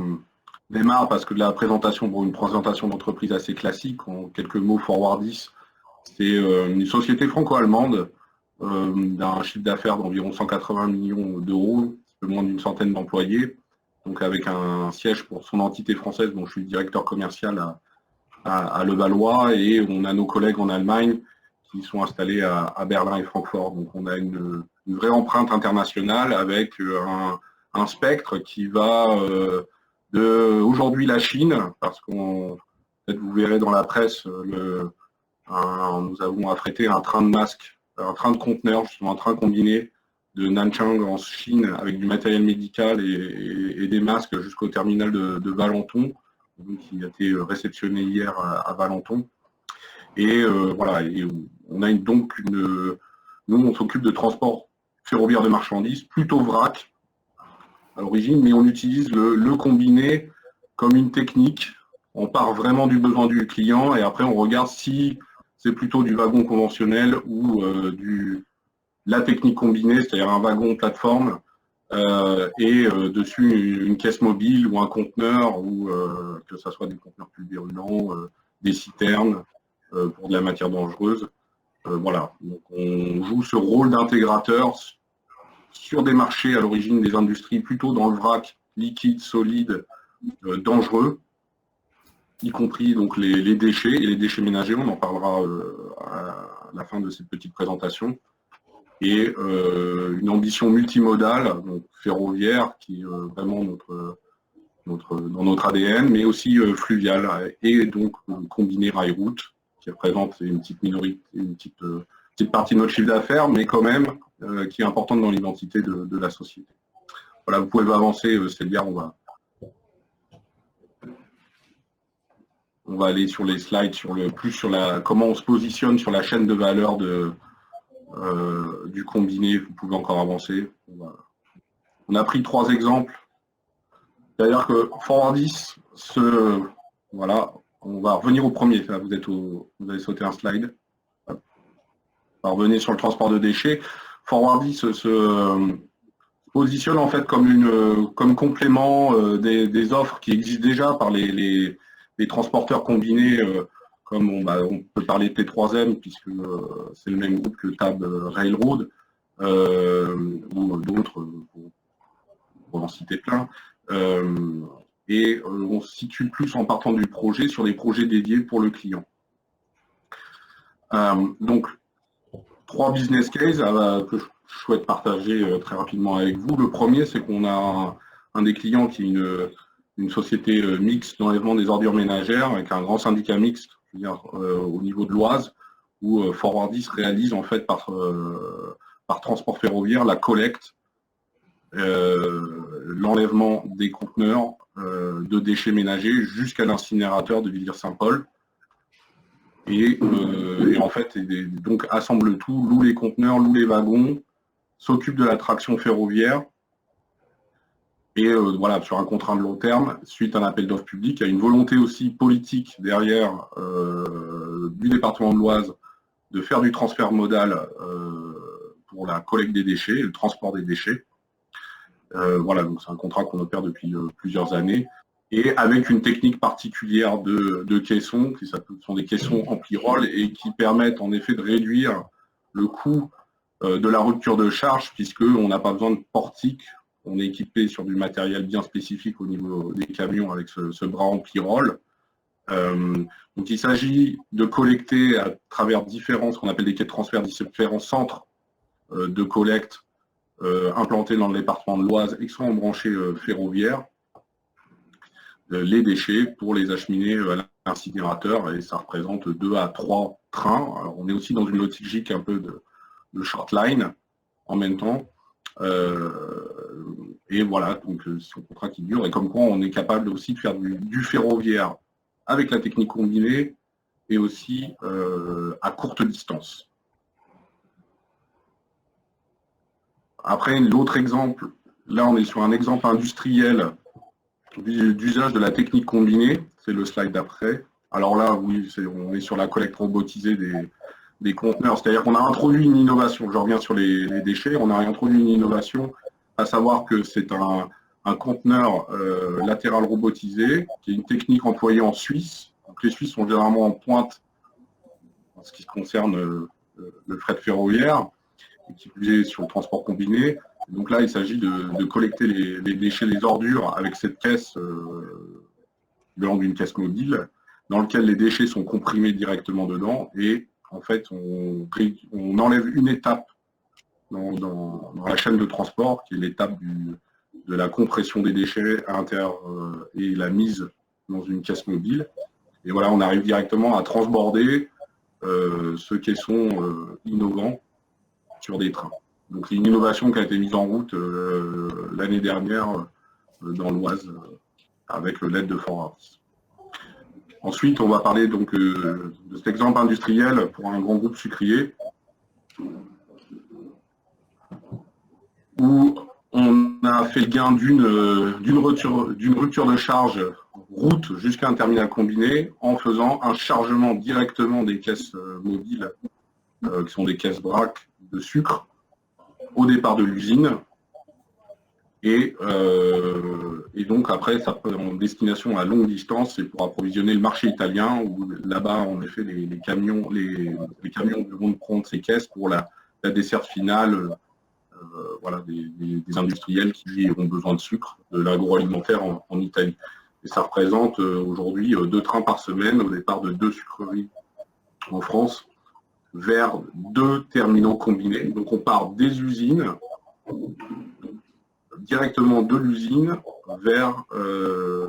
démarre, parce que la présentation, pour une présentation d'entreprise assez classique, en quelques mots, Forwardis, c'est une société franco-allemande d'un chiffre d'affaires d'environ 180 millions d'euros, un peu moins d'une centaine d'employés, donc avec un siège pour son entité française, dont je suis directeur commercial à Levallois, et on a nos collègues en Allemagne qui sont installés à Berlin et Francfort. Donc on a une vraie empreinte internationale avec un spectre qui va de aujourd'hui la Chine, parce qu'on, peut-être vous verrez dans la presse, nous avons affrété un train de masques, un train de conteneurs, justement un train combiné de Nanchang en Chine avec du matériel médical et des masques jusqu'au terminal de Valenton, qui a été réceptionné hier à Valenton. Et voilà, et on a nous on s'occupe de transport ferroviaire de marchandises, plutôt vrac à l'origine, mais on utilise le combiné comme une technique. On part vraiment du besoin du client et après on regarde si c'est plutôt du wagon conventionnel ou la technique combinée, c'est-à-dire un wagon plateforme et dessus une caisse mobile ou un conteneur, ou que ce soit des conteneurs plus virulents, des citernes pour de la matière dangereuse. Voilà, donc on joue ce rôle d'intégrateur sur des marchés à l'origine des industries plutôt dans le vrac liquide, solide, dangereux, y compris donc les déchets et les déchets ménagers. On en parlera à la fin de cette petite présentation. Et une ambition multimodale, donc ferroviaire, qui est vraiment dans notre ADN, mais aussi fluviale, et donc combiné rail-route, qui représente une petite minorité, une petite partie de notre chiffre d'affaires, mais quand même qui est importante dans l'identité de la société. Voilà, vous pouvez avancer, Célia, on va aller sur les slides, comment on se positionne sur la chaîne de valeur du combiné. Vous pouvez encore avancer. On a pris 3 exemples. C'est-à-dire que Forwardis, voilà, on va revenir au premier. Là, vous allez sauter un slide. On va revenir sur le transport de déchets. Forwardis se positionne en fait comme complément des offres qui existent déjà par les transporteurs combinés, comme on peut parler de T3M, puisque c'est le même groupe que Tab Railroad, ou d'autres, pour en citer plein. Et on se situe plus en partant du projet sur des projets dédiés pour le client. Donc, 3 business cases que je souhaite partager très rapidement avec vous. Le premier, c'est qu'on a un des clients qui est une société mixte d'enlèvement des ordures ménagères, avec un grand syndicat mixte, je veux dire, au niveau de l'Oise, où Forwardis réalise en fait par transport ferroviaire la collecte, l'enlèvement des conteneurs de déchets ménagers jusqu'à l'incinérateur de Villers-Saint-Paul. Et en fait, donc assemble tout, loue les conteneurs, loue les wagons, s'occupe de la traction ferroviaire. Et voilà, sur un contrat de long terme, suite à un appel d'offres public, il y a une volonté aussi politique derrière du département de l'Oise de faire du transfert modal pour la collecte des déchets, le transport des déchets. Voilà, donc c'est un contrat qu'on opère depuis plusieurs années, et avec une technique particulière de caissons, qui sont des caissons ampli-roll, et qui permettent en effet de réduire le coût de la rupture de charge, puisqu'on n'a pas besoin de portique. On est équipé sur du matériel bien spécifique au niveau des camions avec ce bras ampli-roll. Donc il s'agit de collecter à travers ce qu'on appelle des quais de transfert, différents centres de collecte implantés dans le département de l'Oise et qui sont embranchés ferroviaires, les déchets pour les acheminer à l'incinérateur, et ça représente 2 à 3 trains. Alors, on est aussi dans une logique un peu de short line en même temps. Et voilà, donc c'est un contrat qui dure, et comme quoi on est capable aussi de faire du ferroviaire avec la technique combinée et aussi à courte distance. Après, l'autre exemple, là on est sur un exemple industriel d'usage de la technique combinée, c'est le slide d'après. Alors là, oui, on est sur la collecte robotisée des conteneurs. C'est-à-dire qu'on a introduit une innovation. Je reviens sur les déchets. On a introduit une innovation, à savoir que c'est un conteneur latéral robotisé, qui est une technique employée en Suisse. Donc, les Suisses sont généralement en pointe en ce qui concerne le fret ferroviaire, et qui plus est sur le transport combiné. Donc là, il s'agit de collecter les déchets, les ordures avec cette caisse, venant d'une caisse mobile, dans laquelle les déchets sont comprimés directement dedans. Et en fait, on enlève une étape dans la chaîne de transport, qui est l'étape de la compression des déchets à l'intérieur et la mise dans une caisse mobile. Et voilà, on arrive directement à transborder ce caisson innovant sur des trains. Donc c'est une innovation qui a été mise en route l'année dernière dans l'Oise avec l'aide de Fort Harris. Ensuite, on va parler donc de cet exemple industriel pour un grand groupe sucrier où on a fait le gain d'une rupture de charge route jusqu'à un terminal combiné en faisant un chargement directement des caisses mobiles qui sont des caisses braques de sucre au départ de l'usine et donc après ça peut en destination à longue distance et pour approvisionner le marché italien où là-bas en effet les camions vont prendre ces caisses pour la desserte finale voilà, des industriels qui ont besoin de sucre, de l'agroalimentaire en Italie. Et ça représente aujourd'hui 2 trains par semaine au départ de 2 sucreries en France vers 2 terminaux combinés. Donc on part des usines, directement de l'usine vers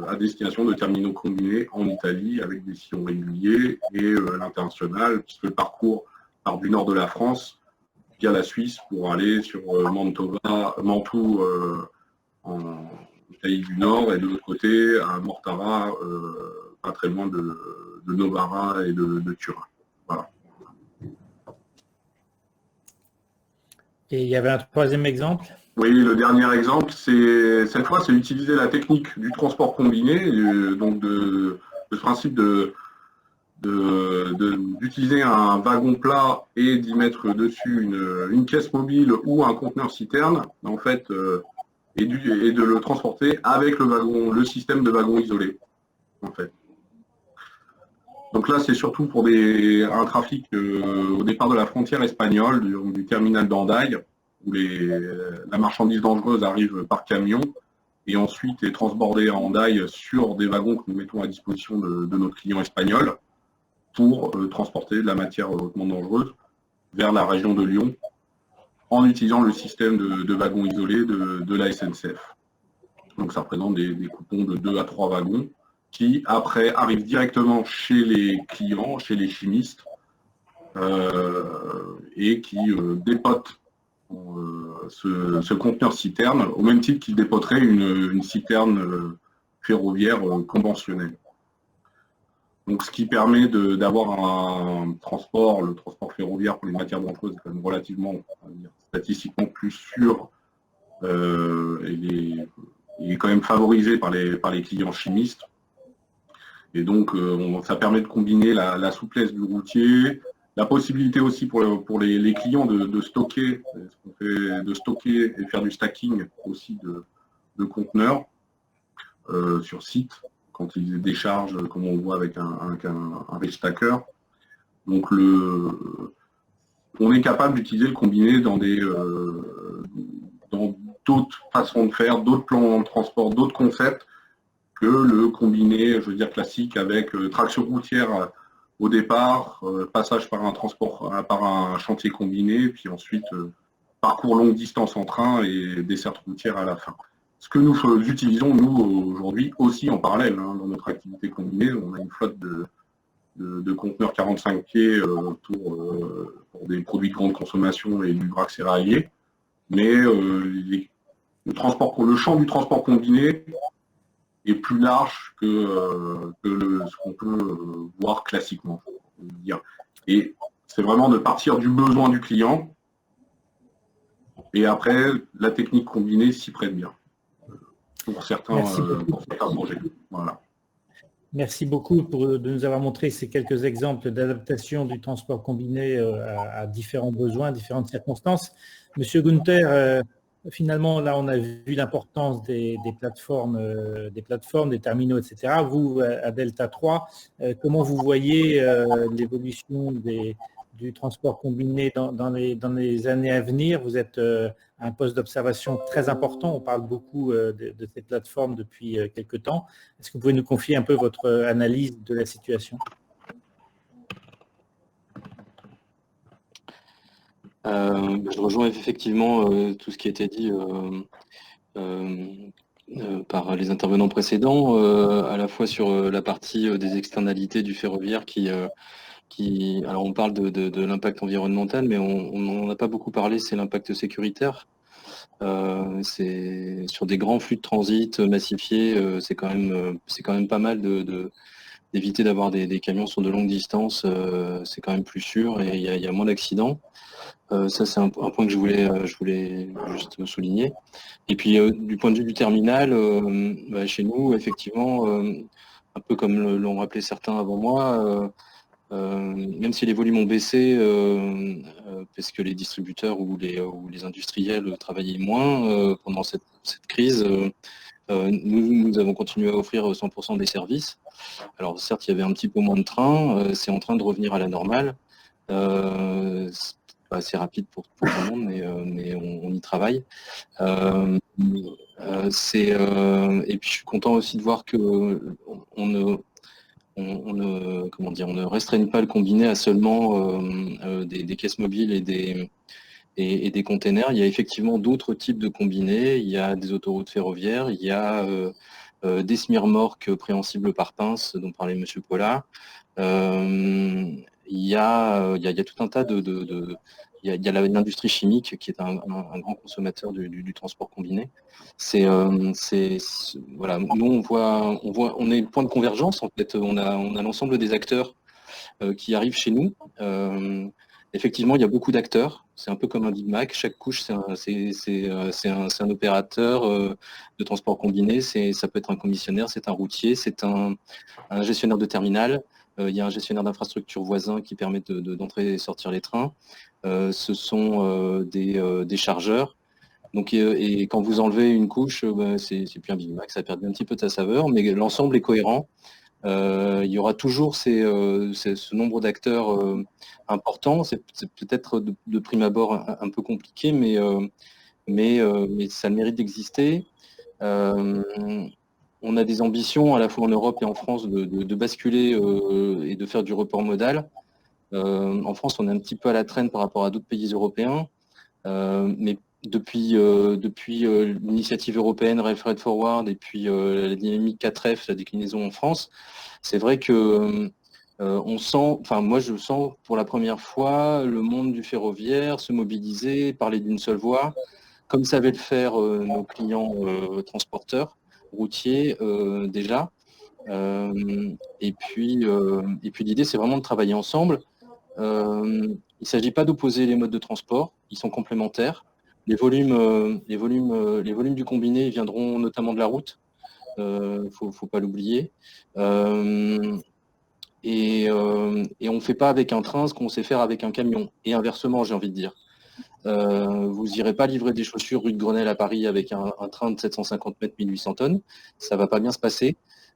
à destination de terminaux combinés en Italie avec des sillons réguliers et l'international, puisque le parcours part du nord de la France via la Suisse pour aller sur Mantoue en Italie du Nord et de l'autre côté à Mortara, pas très loin de Novara et de Turin. Voilà. Et il y avait un troisième exemple? Oui, le dernier exemple, cette fois, c'est utiliser la technique du transport combiné, donc de ce principe d'utiliser un wagon plat et d'y mettre dessus une caisse mobile ou un conteneur citerne, en fait, et de le transporter avec le système de wagon isolé, en fait. Donc là, c'est surtout pour un trafic au départ de la frontière espagnole, du terminal d'Hendaye, où la marchandise dangereuse arrive par camion et ensuite est transbordée à Hendaye sur des wagons que nous mettons à disposition de notre client espagnol pour transporter de la matière hautement dangereuse vers la région de Lyon en utilisant le système de wagons isolés de la SNCF. Donc ça représente des coupons de 2 à 3 wagons qui après arrivent directement chez les clients, chez les chimistes et qui dépotent ce conteneur citerne au même titre qu'il dépoterait une citerne ferroviaire conventionnelle. Donc, ce qui permet d'avoir le transport ferroviaire pour les matières dangereuses est quand même relativement, statistiquement plus sûr et est quand même favorisé par les clients chimistes. Et donc, ça permet de combiner la souplesse du routier, la possibilité aussi pour les clients de stocker, et faire du stacking aussi de conteneurs sur site, quand ils déchargent, comme on le voit avec un rich stacker. Donc on est capable d'utiliser le combiné dans d'autres façons de faire, d'autres plans de transport, d'autres concepts que le combiné, je veux dire classique, avec traction routière au départ, passage par un chantier combiné, puis ensuite parcours longue distance en train et desserte routière à la fin. Ce que nous utilisons, nous, aujourd'hui, aussi en parallèle, dans notre activité combinée. On a une flotte de conteneurs 45 pieds pour des produits de grande consommation et du vrac céréalier. Mais le champ du transport combiné est plus large que ce qu'on peut voir classiquement. Et c'est vraiment de partir du besoin du client et après, la technique combinée s'y prête bien. Pour certains projets. Voilà. Merci beaucoup de nous avoir montré ces quelques exemples d'adaptation du transport combiné à différents besoins, différentes circonstances. Monsieur Gunther, finalement, là, on a vu l'importance des plateformes, des terminaux, etc. Vous, à Delta 3, comment vous voyez l'évolution du transport combiné dans les années à venir? Vous êtes à un poste d'observation très important. On parle beaucoup de ces plateformes depuis quelques temps. Est-ce que vous pouvez nous confier un peu votre analyse de la situation? Je rejoins effectivement tout ce qui a été dit par les intervenants précédents, à la fois sur la partie des externalités du ferroviaire alors on parle de l'impact environnemental, mais on n'en a pas beaucoup parlé, c'est l'impact sécuritaire. C'est sur des grands flux de transit massifiés, c'est quand même pas mal d'éviter d'avoir des camions sur de longues distances, c'est quand même plus sûr et il y a moins d'accidents. Ça, c'est un point que je voulais juste souligner. Et puis, du point de vue du terminal, chez nous, effectivement, un peu comme l'ont rappelé certains avant moi, même si les volumes ont baissé, parce que les distributeurs ou les industriels travaillaient moins pendant cette crise, nous avons continué à offrir 100% des services. Alors certes, il y avait un petit peu moins de trains, c'est en train de revenir à la normale. C'est pas assez rapide pour tout le monde, mais on y travaille. Et puis je suis content aussi de voir que on ne restreigne pas le combiné à seulement des caisses mobiles et des containers. Il y a effectivement d'autres types de combinés. Il y a des autoroutes ferroviaires, il y a des semi-remorques préhensibles par pince dont parlait M. Paula. Il y a tout un tas il y a l'industrie chimique qui est un grand consommateur du transport combiné. Voilà, nous on est point de convergence en fait. On a l'ensemble des acteurs qui arrivent chez nous. Effectivement, il y a beaucoup d'acteurs. C'est un peu comme un Big Mac. Chaque couche, c'est un opérateur de transport combiné. Ça peut être un commissionnaire, c'est un routier, c'est un gestionnaire de terminal. Il y a un gestionnaire d'infrastructure voisin qui permet d'entrer et sortir les trains. Ce sont des chargeurs. Donc, et quand vous enlevez une couche, c'est plus un Big Mac, ça perd un petit peu de sa saveur, mais l'ensemble est cohérent. Il y aura toujours ce nombre d'acteurs importants. C'est peut-être de prime abord un peu compliqué, mais ça le mérite d'exister. On a des ambitions à la fois en Europe et en France de basculer et de faire du report modal. En France, on est un petit peu à la traîne par rapport à d'autres pays européens, mais depuis l'initiative européenne Rail Freight Forward et puis la dynamique 4F, la déclinaison en France, c'est vrai que moi je sens pour la première fois le monde du ferroviaire se mobiliser, parler d'une seule voix, comme savaient le faire nos clients transporteurs routiers déjà. Et puis l'idée, c'est vraiment de travailler ensemble. Il ne s'agit pas d'opposer les modes de transport, ils sont complémentaires. Les volumes du combiné viendront notamment de la route, faut pas l'oublier. Et on ne fait pas avec un train ce qu'on sait faire avec un camion. Et inversement, j'ai envie de dire. Vous n'irez pas livrer des chaussures rue de Grenelle à Paris avec un train de 750 mètres, 1800 tonnes. Ça ne va pas bien se passer.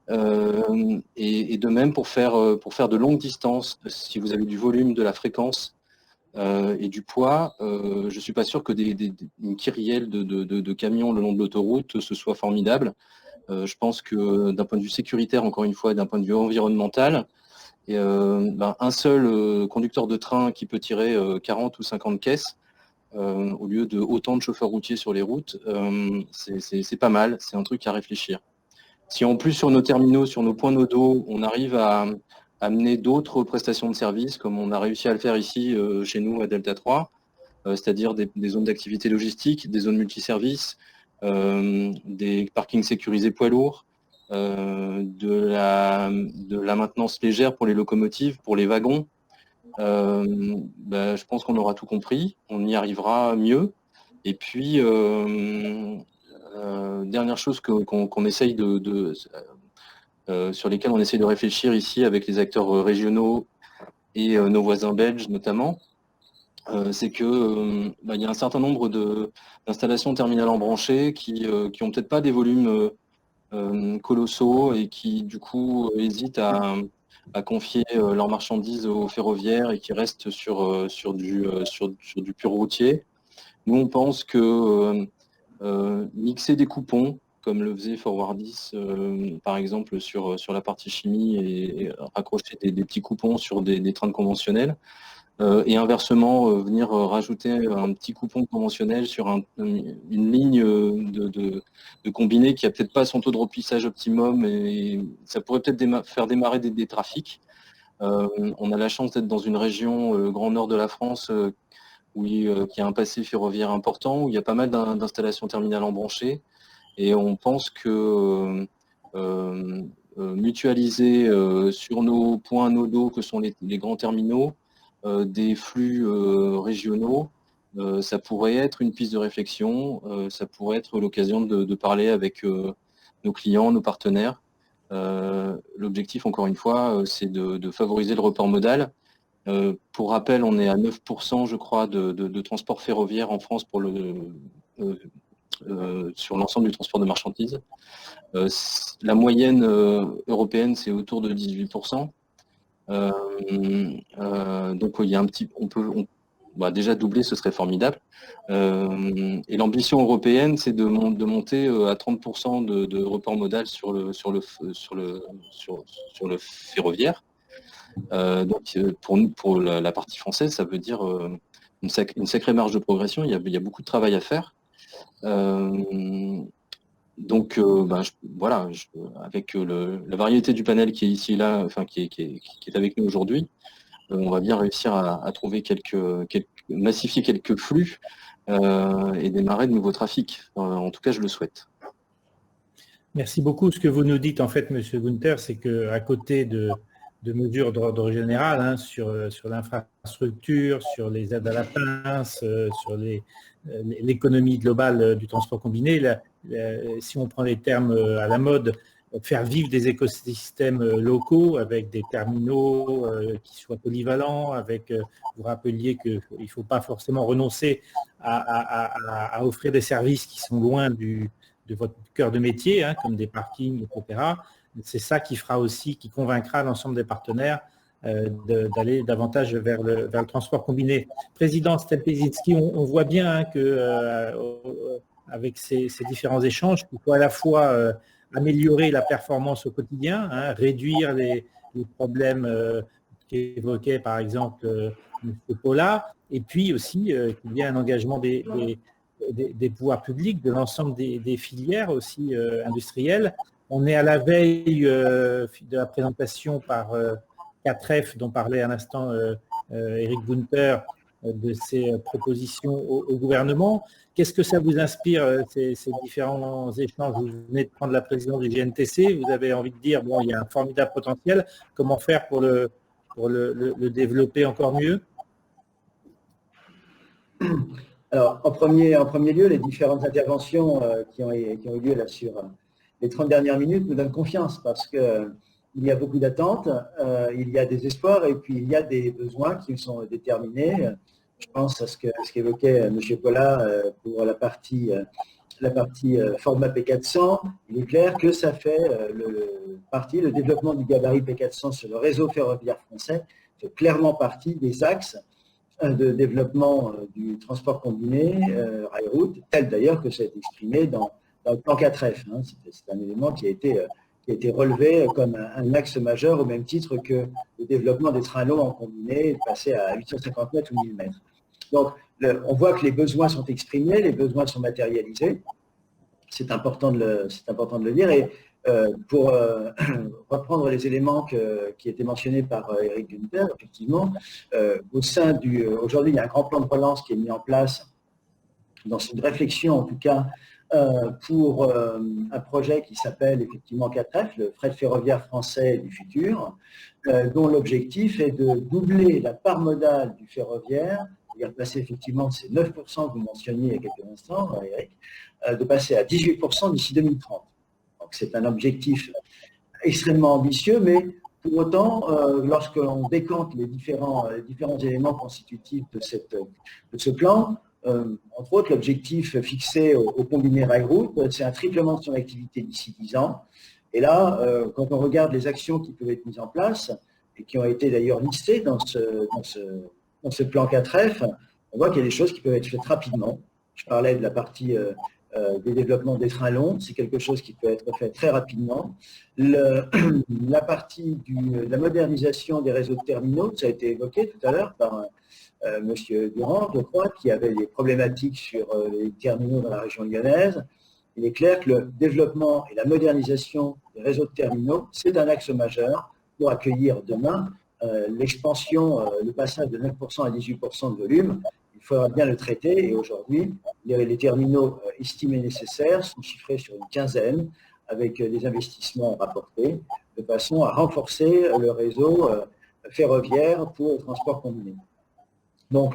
Et de même, pour faire de longues distances, si vous avez du volume, de la fréquence et du poids, je ne suis pas sûr que une kyrielle de camions le long de l'autoroute, ce soit formidable. Je pense que d'un point de vue sécuritaire, encore une fois, et d'un point de vue environnemental, un seul conducteur de train qui peut tirer 40 ou 50 caisses, au lieu de autant de chauffeurs routiers sur les routes, c'est pas mal, c'est un truc à réfléchir. Si en plus sur nos terminaux, sur nos points nodaux, on arrive à amener d'autres prestations de services, comme on a réussi à le faire ici chez nous à Delta 3, c'est-à-dire des zones d'activité logistique, des zones multiservices, des parkings sécurisés poids lourds, de la maintenance légère pour les locomotives, pour les wagons, je pense qu'on aura tout compris, on y arrivera mieux. Et puis, dernière chose qu'on essaye sur lesquels on essaie de réfléchir ici avec les acteurs régionaux et nos voisins belges notamment, c'est que il y a un certain nombre d'installations terminales embranchées qui ont peut-être pas des volumes colossaux et qui du coup hésitent à confier leurs marchandises aux ferroviaires et qui restent sur du pur routier. Nous, on pense que mixer des coupons, comme le faisait Forwardis, par exemple, sur la partie chimie et raccrocher des petits coupons sur des trains conventionnels, et inversement, venir rajouter un petit coupon conventionnel sur une ligne de combiné qui a peut-être pas son taux de remplissage optimum et ça pourrait peut-être faire démarrer des trafics. On a la chance d'être dans une région, le Grand Nord de la France, qui a un passé ferroviaire important, où il y a pas mal d'installations terminales embranchées. Et on pense que mutualiser sur nos points nodaux que sont les grands terminaux, des flux régionaux, ça pourrait être une piste de réflexion, ça pourrait être l'occasion de parler avec nos clients, nos partenaires. L'objectif, encore une fois, c'est de favoriser le report modal. Pour rappel, on est à 9%, je crois, de transport ferroviaire en France sur l'ensemble du transport de marchandises. La moyenne européenne, c'est autour de 18%. Donc il y a un petit, déjà doubler, ce serait formidable. Et l'ambition européenne, c'est de monter à 30% de report modal sur le ferroviaire. Donc pour la partie française, ça veut dire une sacrée marge de progression. Il y a beaucoup de travail à faire. Donc avec la variété du panel qui est ici et là, enfin qui est avec nous aujourd'hui, on va bien réussir à trouver massifier quelques flux et démarrer de nouveaux trafics. En tout cas, je le souhaite. Merci beaucoup. Ce que vous nous dites, en fait, Monsieur Günther, c'est qu'à côté de mesures d'ordre général sur l'infrastructure, sur les aides à la pince, sur l'économie globale du transport combiné, si on prend les termes à la mode, faire vivre des écosystèmes locaux avec des terminaux qui soient polyvalents, vous rappeliez qu'il ne faut pas forcément renoncer à offrir des services qui sont loin de votre cœur de métier, comme des parkings, etc. C'est ça qui convaincra l'ensemble des partenaires d'aller davantage vers le transport combiné. Président Stępiński, on voit bien que avec ces différents échanges, il faut à la fois améliorer la performance au quotidien, réduire les problèmes qu'évoquait par exemple M. Paula, et puis aussi qu'il y ait un engagement des pouvoirs publics, de l'ensemble des filières aussi industrielles. On est à la veille de la présentation par 4F, dont parlait à l'instant Eric Günther, de ces propositions au gouvernement. Qu'est-ce que ça vous inspire, ces différents échanges? Vous venez de prendre la présidence du GNTC, vous avez envie de dire, bon, il y a un formidable potentiel, comment faire pour le développer encore mieux? Alors, en premier lieu, les différentes interventions qui ont eu lieu là sur les 30 dernières minutes nous donnent confiance parce qu'il y a beaucoup d'attentes, il y a des espoirs et puis il y a des besoins qui sont déterminés. Je pense à ce qu'évoquait M. Paula pour la partie format P400. Il est clair que ça fait le développement du gabarit P400 sur le réseau ferroviaire français fait clairement partie des axes de développement du transport combiné rail-route, tel d'ailleurs que ça a été exprimé dans le plan 4F. C'est un élément qui a été relevé comme un axe majeur au même titre que le développement des trains longs en combiné, passé à 850 mètres ou 1000 mètres. Donc, on voit que les besoins sont exprimés, les besoins sont matérialisés. C'est important de le dire. Et pour reprendre les éléments qui étaient mentionnés par Eric Günther, effectivement, aujourd'hui, il y a un grand plan de relance qui est mis en place dans une réflexion, en tout cas, pour un projet qui s'appelle effectivement 4F, le fret ferroviaire français du futur, dont l'objectif est de doubler la part modale du ferroviaire, de passer effectivement de ces 9% que vous mentionniez il y a quelques instants, Eric, de passer à 18% d'ici 2030. Donc c'est un objectif extrêmement ambitieux, mais pour autant, lorsque l'on décante les différents éléments constitutifs de ce plan, entre autres, l'objectif fixé au combiné rail-route, c'est un triplement de son activité d'ici 10 ans. Et là, quand on regarde les actions qui peuvent être mises en place, et qui ont été d'ailleurs listées dans ce plan 4F, on voit qu'il y a des choses qui peuvent être faites rapidement. Je parlais de la partie des développements des trains longs, c'est quelque chose qui peut être fait très rapidement. La partie de la modernisation des réseaux de terminaux, ça a été évoqué tout à l'heure par M. Durand, je crois, qui avait des problématiques sur les terminaux dans la région lyonnaise. Il est clair que le développement et la modernisation des réseaux de terminaux, c'est un axe majeur pour accueillir demain l'expansion, le passage de 9% à 18% de volume. Il faudra bien le traiter et aujourd'hui, les terminaux estimés nécessaires sont chiffrés sur une quinzaine avec des investissements rapportés de façon à renforcer le réseau ferroviaire pour le transport combiné. Donc,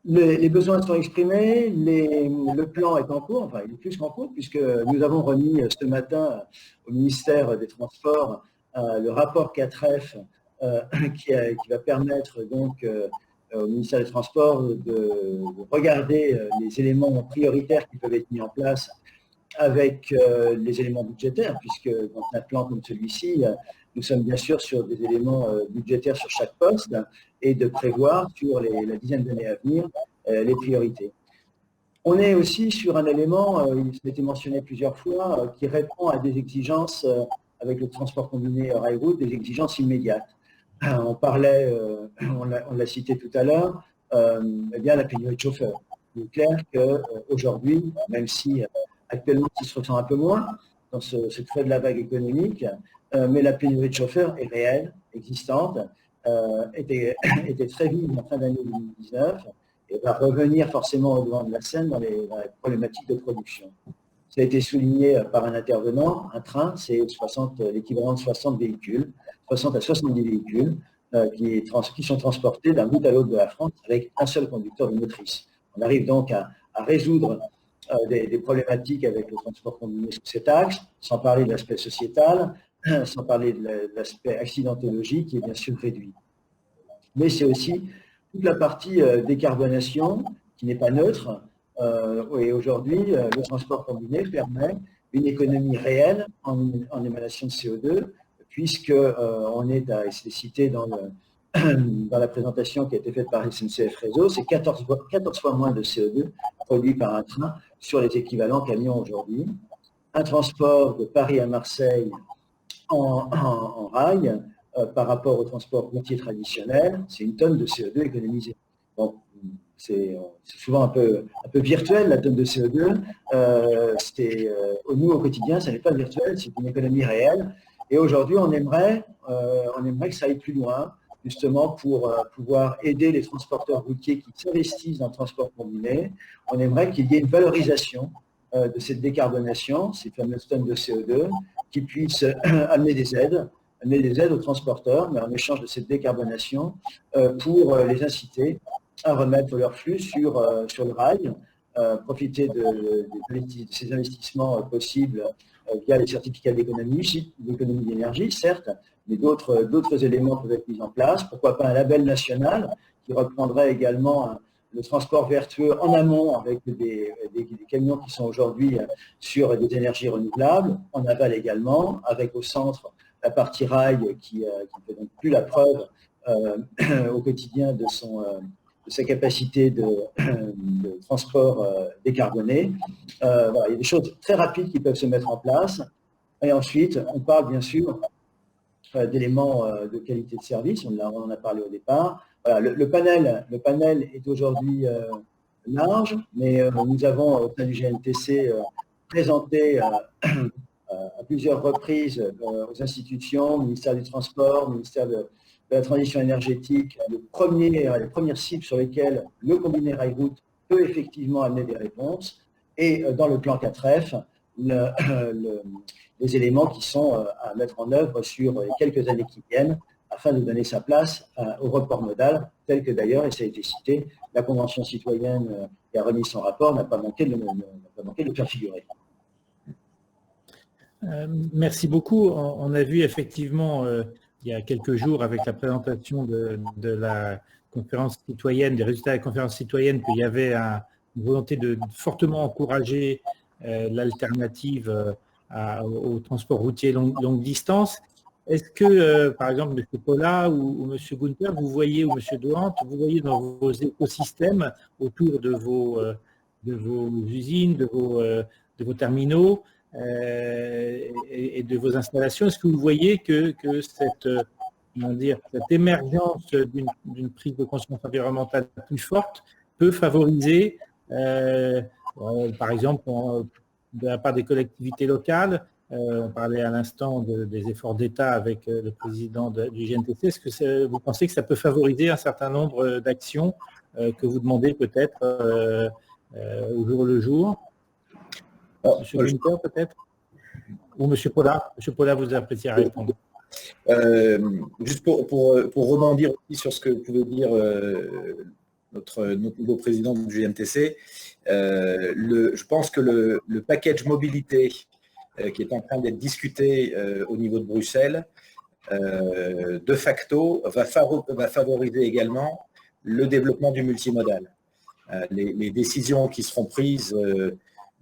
les besoins sont exprimés, le plan est en cours, enfin il est plus qu'en cours puisque nous avons remis ce matin au ministère des Transports le rapport 4F qui va permettre donc au ministère des Transports de regarder les éléments prioritaires qui peuvent être mis en place avec les éléments budgétaires, puisque dans un plan comme celui-ci, nous sommes bien sûr sur des éléments budgétaires sur chaque poste et de prévoir sur la dizaine d'années à venir les priorités. On est aussi sur un élément, il a été mentionné plusieurs fois, qui répond à des exigences avec le transport combiné rail-route, des exigences immédiates. On parlait, on l'a cité tout à l'heure, eh bien la pénurie de chauffeurs. Il est clair qu'aujourd'hui, même si actuellement il se ressent un peu moins dans ce creux de la vague économique, mais la pénurie de chauffeurs est réelle, existante, était très vive en fin d'année 2019 et va revenir forcément au devant de la scène dans les problématiques de production. Ça a été souligné par un intervenant, un train, c'est l'équivalent de 60 véhicules, 60 à 70 véhicules qui sont transportés d'un bout à l'autre de la France avec un seul conducteur de motrice. On arrive donc à résoudre des problématiques avec le transport combiné sous cet axe, sans parler de l'aspect sociétal, sans parler de l'aspect accidentologique qui est bien sûr réduit. Mais c'est aussi toute la partie décarbonation qui n'est pas neutre. Et aujourd'hui, le transport combiné permet une économie réelle en émanation de CO2, puisqu'on est, c'est cité dans la présentation qui a été faite par SNCF Réseau, c'est 14 fois moins de CO2 produit par un train sur les équivalents camions aujourd'hui. Un transport de Paris à Marseille en rail par rapport au transport routier traditionnel, c'est une tonne de CO2 économisée. Donc, c'est souvent un peu virtuel, la tonne de CO2. Nous, au quotidien, ça n'est pas virtuel, c'est une économie réelle. Et aujourd'hui, on aimerait que ça aille plus loin, justement pour pouvoir aider les transporteurs routiers qui s'investissent dans le transport combiné. On aimerait qu'il y ait une valorisation de cette décarbonation, ces fameuses tonnes de CO2, qui puissent amener des aides aux transporteurs, mais en échange de cette décarbonation, pour les inciter à remettre leur flux sur le rail, profiter de ces investissements possibles via les certificats d'économie d'énergie, certes, mais d'autres éléments peuvent être mis en place. Pourquoi pas un label national qui reprendrait également le transport vertueux en amont avec des camions qui sont aujourd'hui sur des énergies renouvelables, en aval également, avec au centre la partie rail qui ne fait donc plus la preuve au quotidien de sa capacité de transport décarboné. Voilà, il y a des choses très rapides qui peuvent se mettre en place. Et ensuite, on parle bien sûr d'éléments de qualité de service, on en a parlé au départ. Voilà, le panel est aujourd'hui large, mais nous avons au sein du GNTC présenté à plusieurs reprises aux institutions, ministère du Transport, ministère de la Transition énergétique, les premières cibles sur lesquelles le combiné rail-route peut effectivement amener des réponses, et dans le plan 4F, les éléments qui sont à mettre en œuvre sur les quelques années qui viennent, afin de donner sa place au report modal, tel que d'ailleurs, et ça a été cité, la Convention citoyenne qui a remis son rapport n'a pas manqué de le faire figurer. Merci beaucoup. On a vu effectivement il y a quelques jours avec la présentation de la conférence citoyenne, des résultats de la conférence citoyenne, qu'il y avait une volonté de fortement encourager l'alternative au transport routier longue distance. Est-ce que, par exemple, M. Paula ou M. Gunther, vous voyez, ou M. Dohant, vous voyez dans vos écosystèmes autour de vos usines, de vos terminaux, et de vos installations, est-ce que vous voyez que cette émergence d'une prise de conscience environnementale plus forte peut favoriser, par exemple, de la part des collectivités locales, on parlait à l'instant des efforts d'État avec le président du GNTC, est-ce que vous pensez que ça peut favoriser un certain nombre d'actions que vous demandez peut-être au jour le jour? Monsieur Gunther, peut-être? Ou Monsieur Paula? Monsieur Paula, vous appréciez à répondre. Juste pour rebondir aussi sur ce que pouvait dire notre nouveau président du GNTC, je pense que le package mobilité qui est en train d'être discuté au niveau de Bruxelles, de facto, va favoriser également le développement du multimodal. Les décisions qui seront prises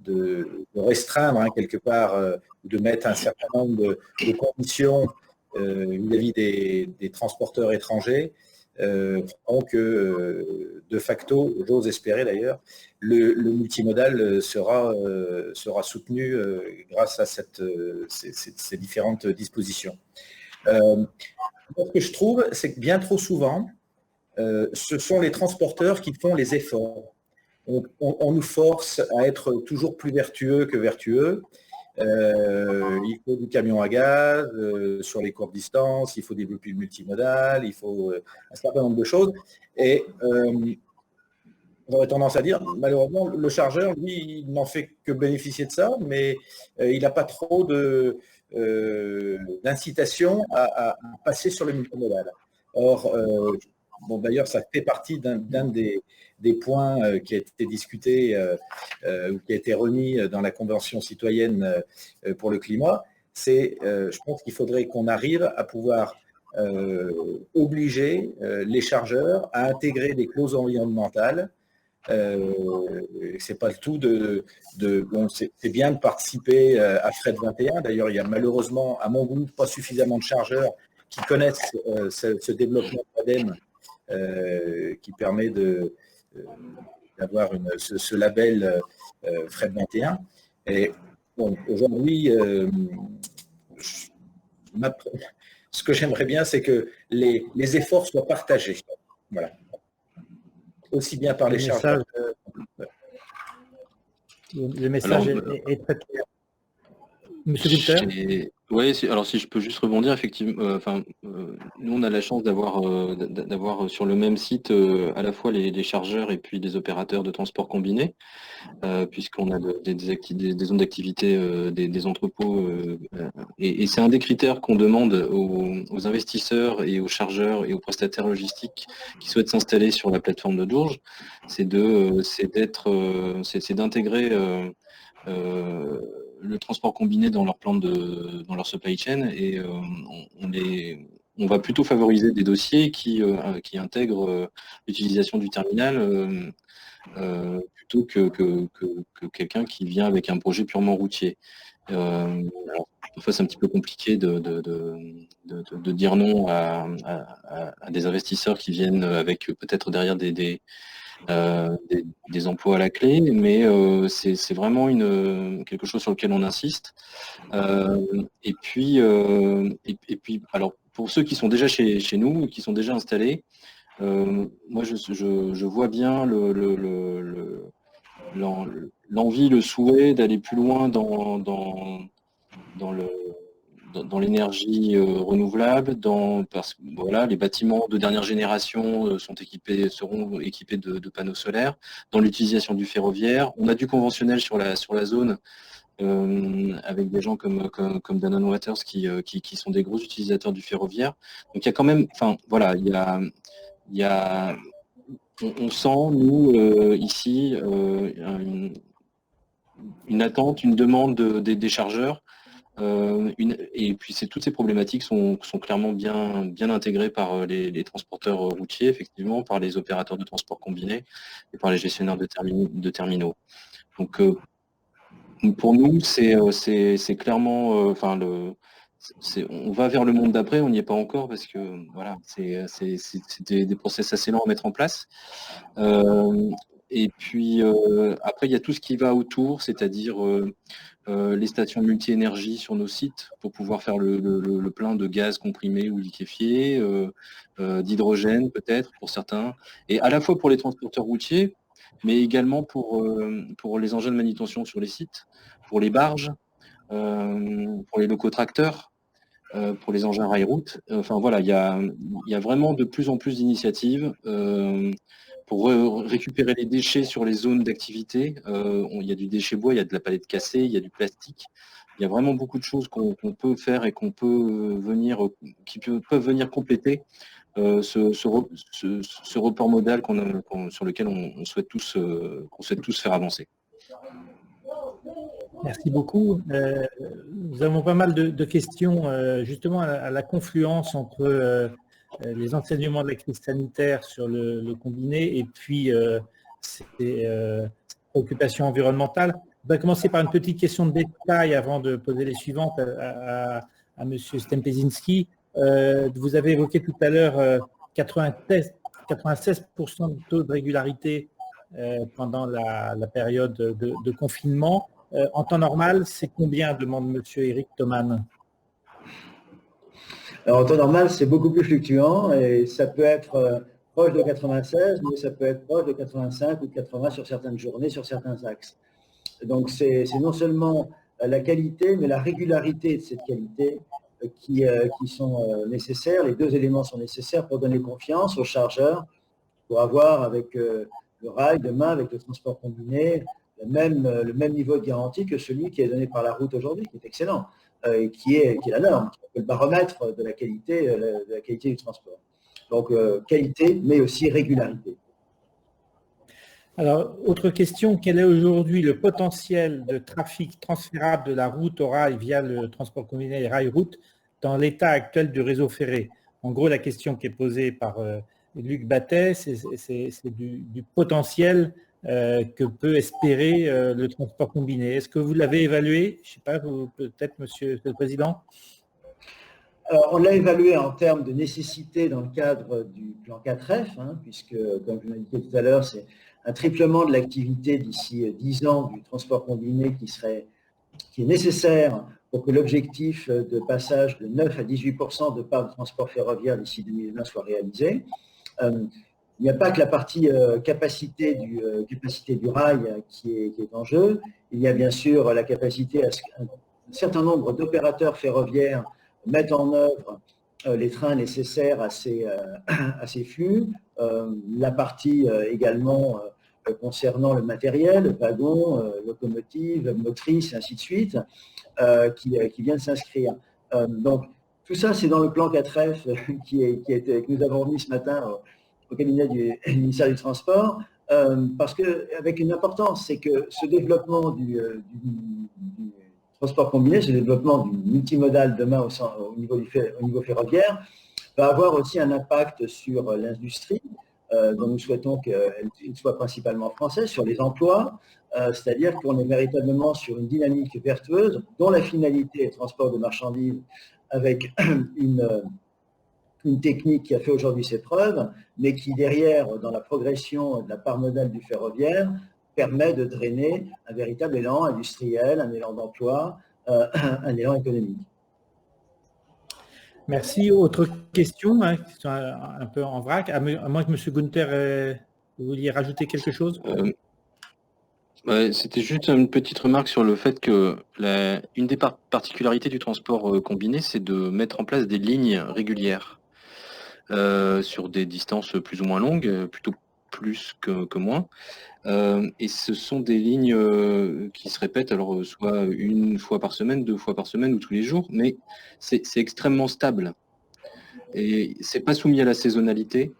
de restreindre quelque part, de mettre un certain nombre de conditions vis-à-vis des transporteurs étrangers, feront que, de facto, j'ose espérer d'ailleurs, le multimodal sera soutenu grâce à ces différentes dispositions. Ce que je trouve, c'est que bien trop souvent, ce sont les transporteurs qui font les efforts. On nous force à être toujours plus vertueux que vertueux. Il faut du camion à gaz sur les courtes distances, il faut développer le multimodal, il faut un certain nombre de choses. Et j'aurais tendance à dire, malheureusement, le chargeur, lui, il n'en fait que bénéficier de ça, mais il n'a pas trop d'incitation à passer sur le multimodal. Or, d'ailleurs, ça fait partie d'un des points qui a été discuté ou qui a été remis dans la Convention citoyenne pour le climat. C'est, je pense qu'il faudrait qu'on arrive à pouvoir obliger les chargeurs à intégrer des clauses environnementales. C'est pas le tout c'est bien de participer à Fred 21. D'ailleurs, il y a malheureusement, à mon goût, pas suffisamment de chargeurs qui connaissent ce développement ADEME qui permet d'avoir ce label Fred 21. Et bon, aujourd'hui, ce que j'aimerais bien, c'est que les efforts soient partagés. Voilà. Aussi bien par les chargeurs. Le message est très clair. Monsieur Gunther ? Oui, alors si je peux juste rebondir, effectivement, nous on a la chance d'avoir sur le même site à la fois les chargeurs et puis des opérateurs de transport combiné, puisqu'on a des zones d'activité, des entrepôts, et c'est un des critères qu'on demande aux investisseurs et aux chargeurs et aux prestataires logistiques qui souhaitent s'installer sur la plateforme de Dourges, c'est d'intégrer le transport combiné dans leur plan dans leur supply chain, et on va plutôt favoriser des dossiers qui intègrent l'utilisation du terminal plutôt que quelqu'un qui vient avec un projet purement routier. Alors, parfois c'est un petit peu compliqué de dire non à des investisseurs qui viennent avec peut-être derrière des emplois à la clé, mais c'est vraiment quelque chose sur lequel on insiste. Et puis, alors pour ceux qui sont déjà chez nous, qui sont déjà installés, moi je vois bien l'envie, le souhait d'aller plus loin dans l'énergie renouvelable, parce que voilà, les bâtiments de dernière génération seront équipés de panneaux solaires, dans l'utilisation du ferroviaire. On a du conventionnel sur la zone, avec des gens comme Danone Waters qui sont des gros utilisateurs du ferroviaire. Donc il y a quand même, voilà, on sent, nous, ici, une attente, une demande des chargeurs Et puis toutes ces problématiques sont clairement bien intégrées par les transporteurs routiers, effectivement, par les opérateurs de transport combiné et par les gestionnaires de terminaux. Donc pour nous, c'est clairement, on va vers le monde d'après, on n'y est pas encore parce que voilà, c'est des process assez lents à mettre en place. Et puis après, il y a tout ce qui va autour, c'est-à-dire les stations multi-énergie sur nos sites pour pouvoir faire le plein de gaz comprimé ou liquéfié, d'hydrogène peut-être pour certains, et à la fois pour les transporteurs routiers, mais également pour les engins de manutention sur les sites, pour les barges, pour les locotracteurs, pour les engins rail-route. Enfin voilà, il y a vraiment de plus en plus d'initiatives pour récupérer les déchets sur les zones d'activité. Il y a du déchet bois, il y a de la palette cassée, il y a du plastique. Il y a vraiment beaucoup de choses qu'on peut faire et qui peuvent venir compléter ce report modal sur lequel on souhaite tous faire avancer. Merci beaucoup. Nous avons pas mal de questions justement à la confluence entre les enseignements de la crise sanitaire sur le combiné et puis ces préoccupations environnementales. On va commencer par une petite question de détail avant de poser les suivantes à M. Stempeszynski. Vous avez évoqué tout à l'heure 96% de taux de régularité pendant la période de confinement. En temps normal, c'est combien, demande M. Eric Thoman? Alors, en temps normal, c'est beaucoup plus fluctuant et ça peut être proche de 96, mais ça peut être proche de 85 ou de 80 sur certaines journées, sur certains axes. Donc, c'est non seulement la qualité, mais la régularité de cette qualité qui sont nécessaires. Les deux éléments sont nécessaires pour donner confiance aux chargeurs, pour avoir avec le rail, demain, avec le transport combiné, le même niveau de garantie que celui qui est donné par la route aujourd'hui, qui est excellent, et qui est la norme, qui est le baromètre de la qualité du transport. Donc, qualité, mais aussi régularité. Alors, autre question, quel est aujourd'hui le potentiel de trafic transférable de la route au rail via le transport combiné rail-route dans l'état actuel du réseau ferré? En gros, la question qui est posée par Luc Battet, c'est du potentiel que peut espérer le transport combiné. Est-ce que vous l'avez évalué? Je ne sais pas, peut-être, Monsieur le Président? Alors, on l'a évalué en termes de nécessité dans le cadre du plan 4F, puisque, comme je l'ai indiqué tout à l'heure, c'est un triplement de l'activité d'ici 10 ans du transport combiné qui est nécessaire pour que l'objectif de passage de 9 à 18% de part de transport ferroviaire d'ici 2020 soit réalisé. Il n'y a pas que la partie capacité du rail qui est en jeu. Il y a bien sûr la capacité à ce qu'un certain nombre d'opérateurs ferroviaires mettent en œuvre les trains nécessaires à ces flux. La partie également concernant le matériel, wagons, locomotives, motrices, et ainsi de suite, qui vient de s'inscrire. Donc, tout ça, c'est dans le plan 4F que nous avons remis ce matin au cabinet du ministère du Transport, parce qu'avec une importance, c'est que ce développement du transport combiné, ce développement du multimodal demain au niveau ferroviaire, va avoir aussi un impact sur l'industrie, dont nous souhaitons qu'elle soit principalement française, sur les emplois, c'est-à-dire qu'on est véritablement sur une dynamique vertueuse dont la finalité est le transport de marchandises avec une technique qui a fait aujourd'hui ses preuves, mais qui derrière, dans la progression de la part modale du ferroviaire, permet de drainer un véritable élan industriel, un élan d'emploi, un élan économique. Merci. Autre question, un peu en vrac, à moins que M. Gunther, vous vouliez rajouter quelque chose? C'était juste une petite remarque sur le fait que une des particularités du transport combiné, c'est de mettre en place des lignes régulières sur des distances plus ou moins longues, plutôt plus que moins. Et ce sont des lignes qui se répètent, alors soit une fois par semaine, 2 fois par semaine ou tous les jours, mais c'est extrêmement stable. Et c'est pas soumis à la saisonnalité,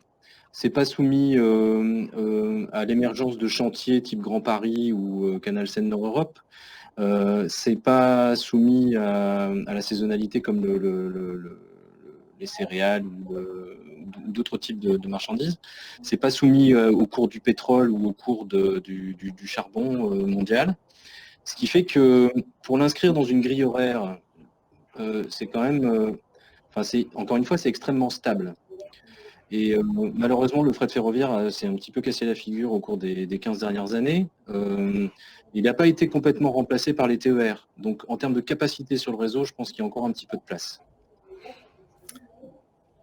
c'est pas soumis à l'émergence de chantiers type Grand Paris ou Canal Seine Nord Europe. C'est pas soumis à la saisonnalité comme les céréales ou d'autres types de marchandises. C'est pas soumis au cours du pétrole ou au cours du charbon mondial. Ce qui fait que pour l'inscrire dans une grille horaire, c'est quand même, encore une fois, c'est extrêmement stable. Et malheureusement, le fret ferroviaire s'est un petit peu cassé la figure au cours des 15 dernières années. Il n'a pas été complètement remplacé par les TER. Donc, en termes de capacité sur le réseau, je pense qu'il y a encore un petit peu de place.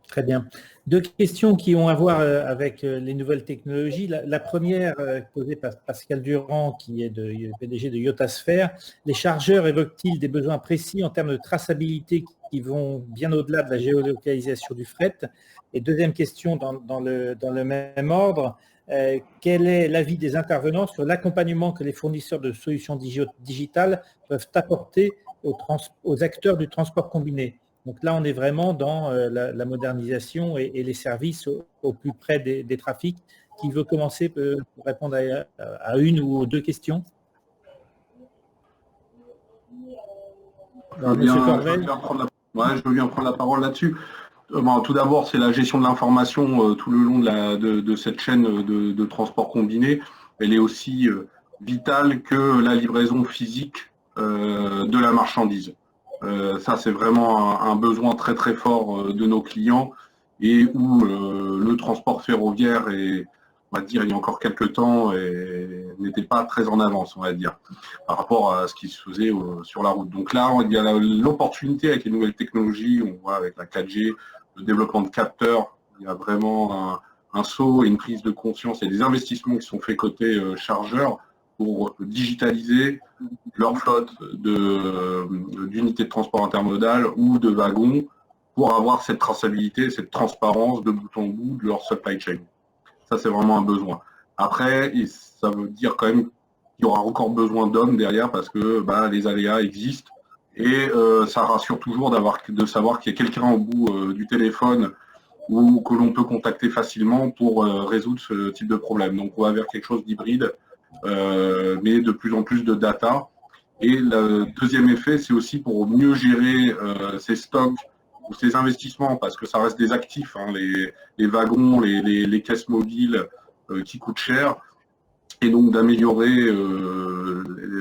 Très bien. Deux questions qui ont à voir avec les nouvelles technologies. La première, posée par Pascal Durand, qui est PDG de Yotasphère. Les chargeurs évoquent-ils des besoins précis en termes de traçabilité qui vont bien au-delà de la géolocalisation du fret? Et deuxième question dans le même ordre, quel est l'avis des intervenants sur l'accompagnement que les fournisseurs de solutions digitales peuvent apporter aux acteurs du transport combiné? Donc là, on est vraiment dans la modernisation et les services au plus près des trafics. Qui veut commencer pour répondre à une ou aux deux questions? Je veux bien prendre la parole là-dessus. Tout d'abord, c'est la gestion de l'information tout le long de cette chaîne de transport combiné. Elle est aussi vitale que la livraison physique de la marchandise. Ça, c'est vraiment un besoin très très fort de nos clients et où le transport ferroviaire, on va dire, il y a encore quelques temps, n'était pas très en avance, on va dire, par rapport à ce qui se faisait sur la route. Donc là, il y a l'opportunité avec les nouvelles technologies, on voit avec la 4G, le développement de capteurs, il y a vraiment un saut et une prise de conscience et des investissements qui sont faits côté chargeurs pour digitaliser leur flotte d'unités de transport intermodal ou de wagons pour avoir cette traçabilité, cette transparence de bout en bout de leur supply chain. Ça, c'est vraiment un besoin. Après, ça veut dire quand même qu'il y aura encore besoin d'hommes derrière parce que les aléas existent et ça rassure toujours de savoir qu'il y a quelqu'un au bout du téléphone ou que l'on peut contacter facilement pour résoudre ce type de problème. Donc, on va vers quelque chose d'hybride, mais de plus en plus de data. Et le deuxième effet, c'est aussi pour mieux gérer ces stocks ou ces investissements, parce que ça reste des actifs, hein, les wagons, les caisses mobiles qui coûtent cher, et donc d'améliorer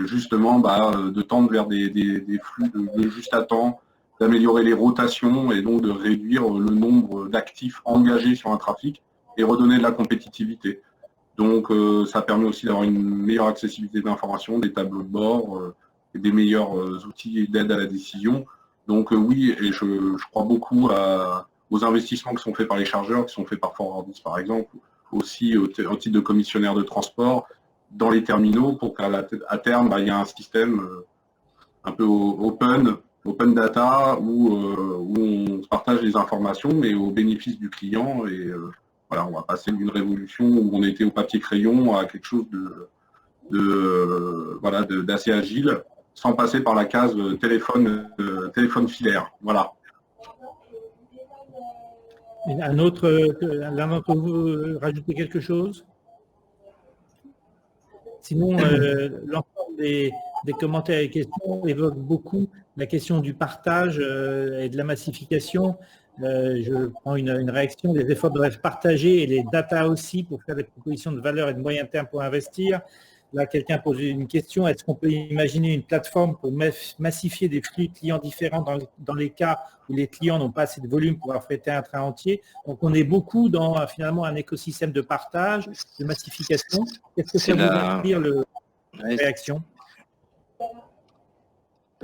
justement, de tendre vers des flux de juste à temps, d'améliorer les rotations et donc de réduire le nombre d'actifs engagés sur un trafic et redonner de la compétitivité. Donc ça permet aussi d'avoir une meilleure accessibilité d'informations, des tableaux de bord et des meilleurs outils d'aide à la décision. Donc oui, et je crois beaucoup aux investissements qui sont faits par les chargeurs, qui sont faits par Forwardis par exemple, aussi au titre de commissionnaire de transport dans les terminaux pour qu'à terme, il y ait un système un peu open data où on se partage les informations, mais au bénéfice du client. Et voilà, on va passer d'une révolution où on était au papier crayon à quelque chose d'assez agile, sans passer par la case téléphone filaire. Voilà. L'un d'entre vous rajouter quelque chose? Sinon, l'ensemble des commentaires et questions évoquent beaucoup la question du partage et de la massification. Je prends une réaction. Les efforts doivent être partagés et les data aussi pour faire des propositions de valeur et de moyen terme pour investir. Là, quelqu'un pose une question. Est-ce qu'on peut imaginer une plateforme pour massifier des flux clients différents dans les cas où les clients n'ont pas assez de volume pour affréter un train entier? Donc, on est beaucoup dans finalement un écosystème de partage, de massification. Qu'est-ce que ça veut dire la réaction?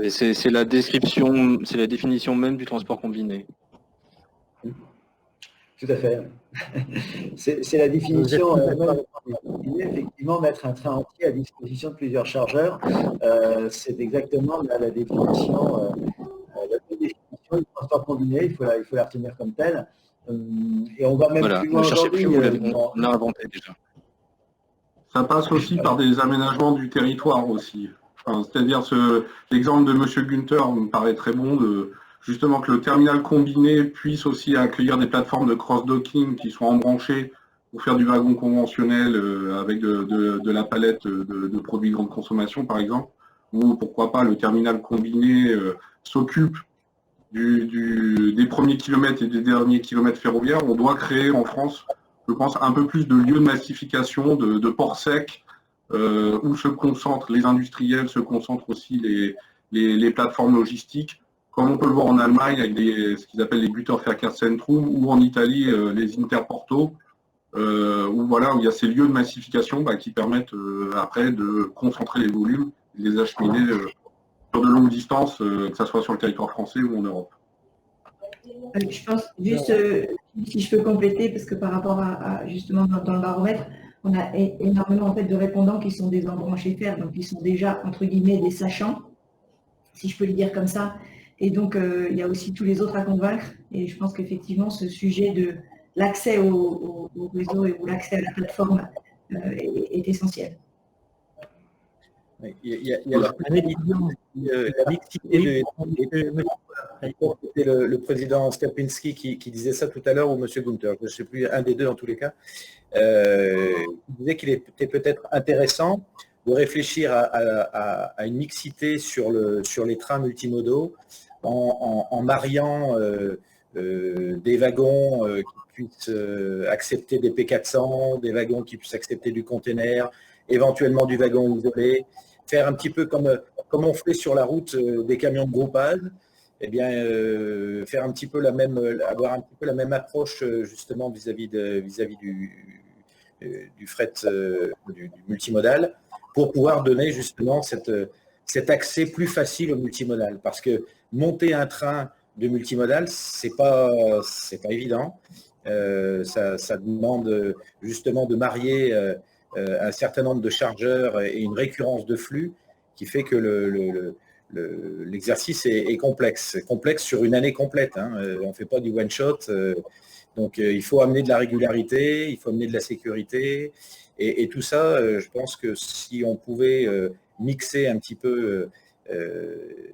C'est la description, c'est la définition même du transport combiné. Tout à fait. C'est la définition, effectivement, mettre un train entier à disposition de plusieurs chargeurs. C'est exactement la définition du transport combiné, il faut la retenir comme telle. Et on va même plus loin aujourd'hui. On l'a inventé déjà. Ça passe aussi par des aménagements du territoire aussi. C'est-à-dire l'exemple de M. Günther me paraît très bon, justement que le terminal combiné puisse aussi accueillir des plateformes de cross-docking qui soient embranchées pour faire du wagon conventionnel avec de la palette de produits de grande consommation, par exemple, ou pourquoi pas le terminal combiné s'occupe des premiers kilomètres et des derniers kilomètres ferroviaires, on doit créer en France, je pense, un peu plus de lieux de massification, de ports secs, où se concentrent les industriels, se concentrent aussi les plateformes logistiques, comme on peut le voir en Allemagne avec ce qu'ils appellent les Güterverkehrszentrum, ou en Italie les interportos, où il y a ces lieux de massification qui permettent après de concentrer les volumes et de les acheminer sur de longues distances, que ce soit sur le territoire français ou en Europe. Je pense juste, si je peux compléter, parce que par rapport à justement dans le baromètre, on a énormément en fait de répondants qui sont des embranchés fer, donc qui sont déjà entre guillemets des sachants, si je peux le dire comme ça. Et donc il y a aussi tous les autres à convaincre. Et je pense qu'effectivement ce sujet de l'accès au réseau ou l'accès à la plateforme est essentiel. Il y a la mixité le président Stepinski qui disait ça tout à l'heure, ou M. Gunther, je ne sais plus, un des deux dans tous les cas, il disait qu'il était peut-être intéressant de réfléchir à une mixité sur les trains multimodaux en mariant des wagons qui puissent accepter des P400, des wagons qui puissent accepter du container, éventuellement du wagon isolé, faire un petit peu comme on fait sur la route des camions de groupage, eh bien, faire un petit peu avoir un petit peu la même approche justement vis-à-vis du fret du multimodal, pour pouvoir donner justement cet accès plus facile au multimodal. Parce que monter un train de multimodal, c'est pas évident. Ça demande justement de marier un certain nombre de chargeurs et une récurrence de flux qui fait que l'exercice est complexe sur une année complète. On ne fait pas du one-shot. Donc, il faut amener de la régularité, il faut amener de la sécurité. Et tout ça, je pense que si on pouvait mixer un petit peu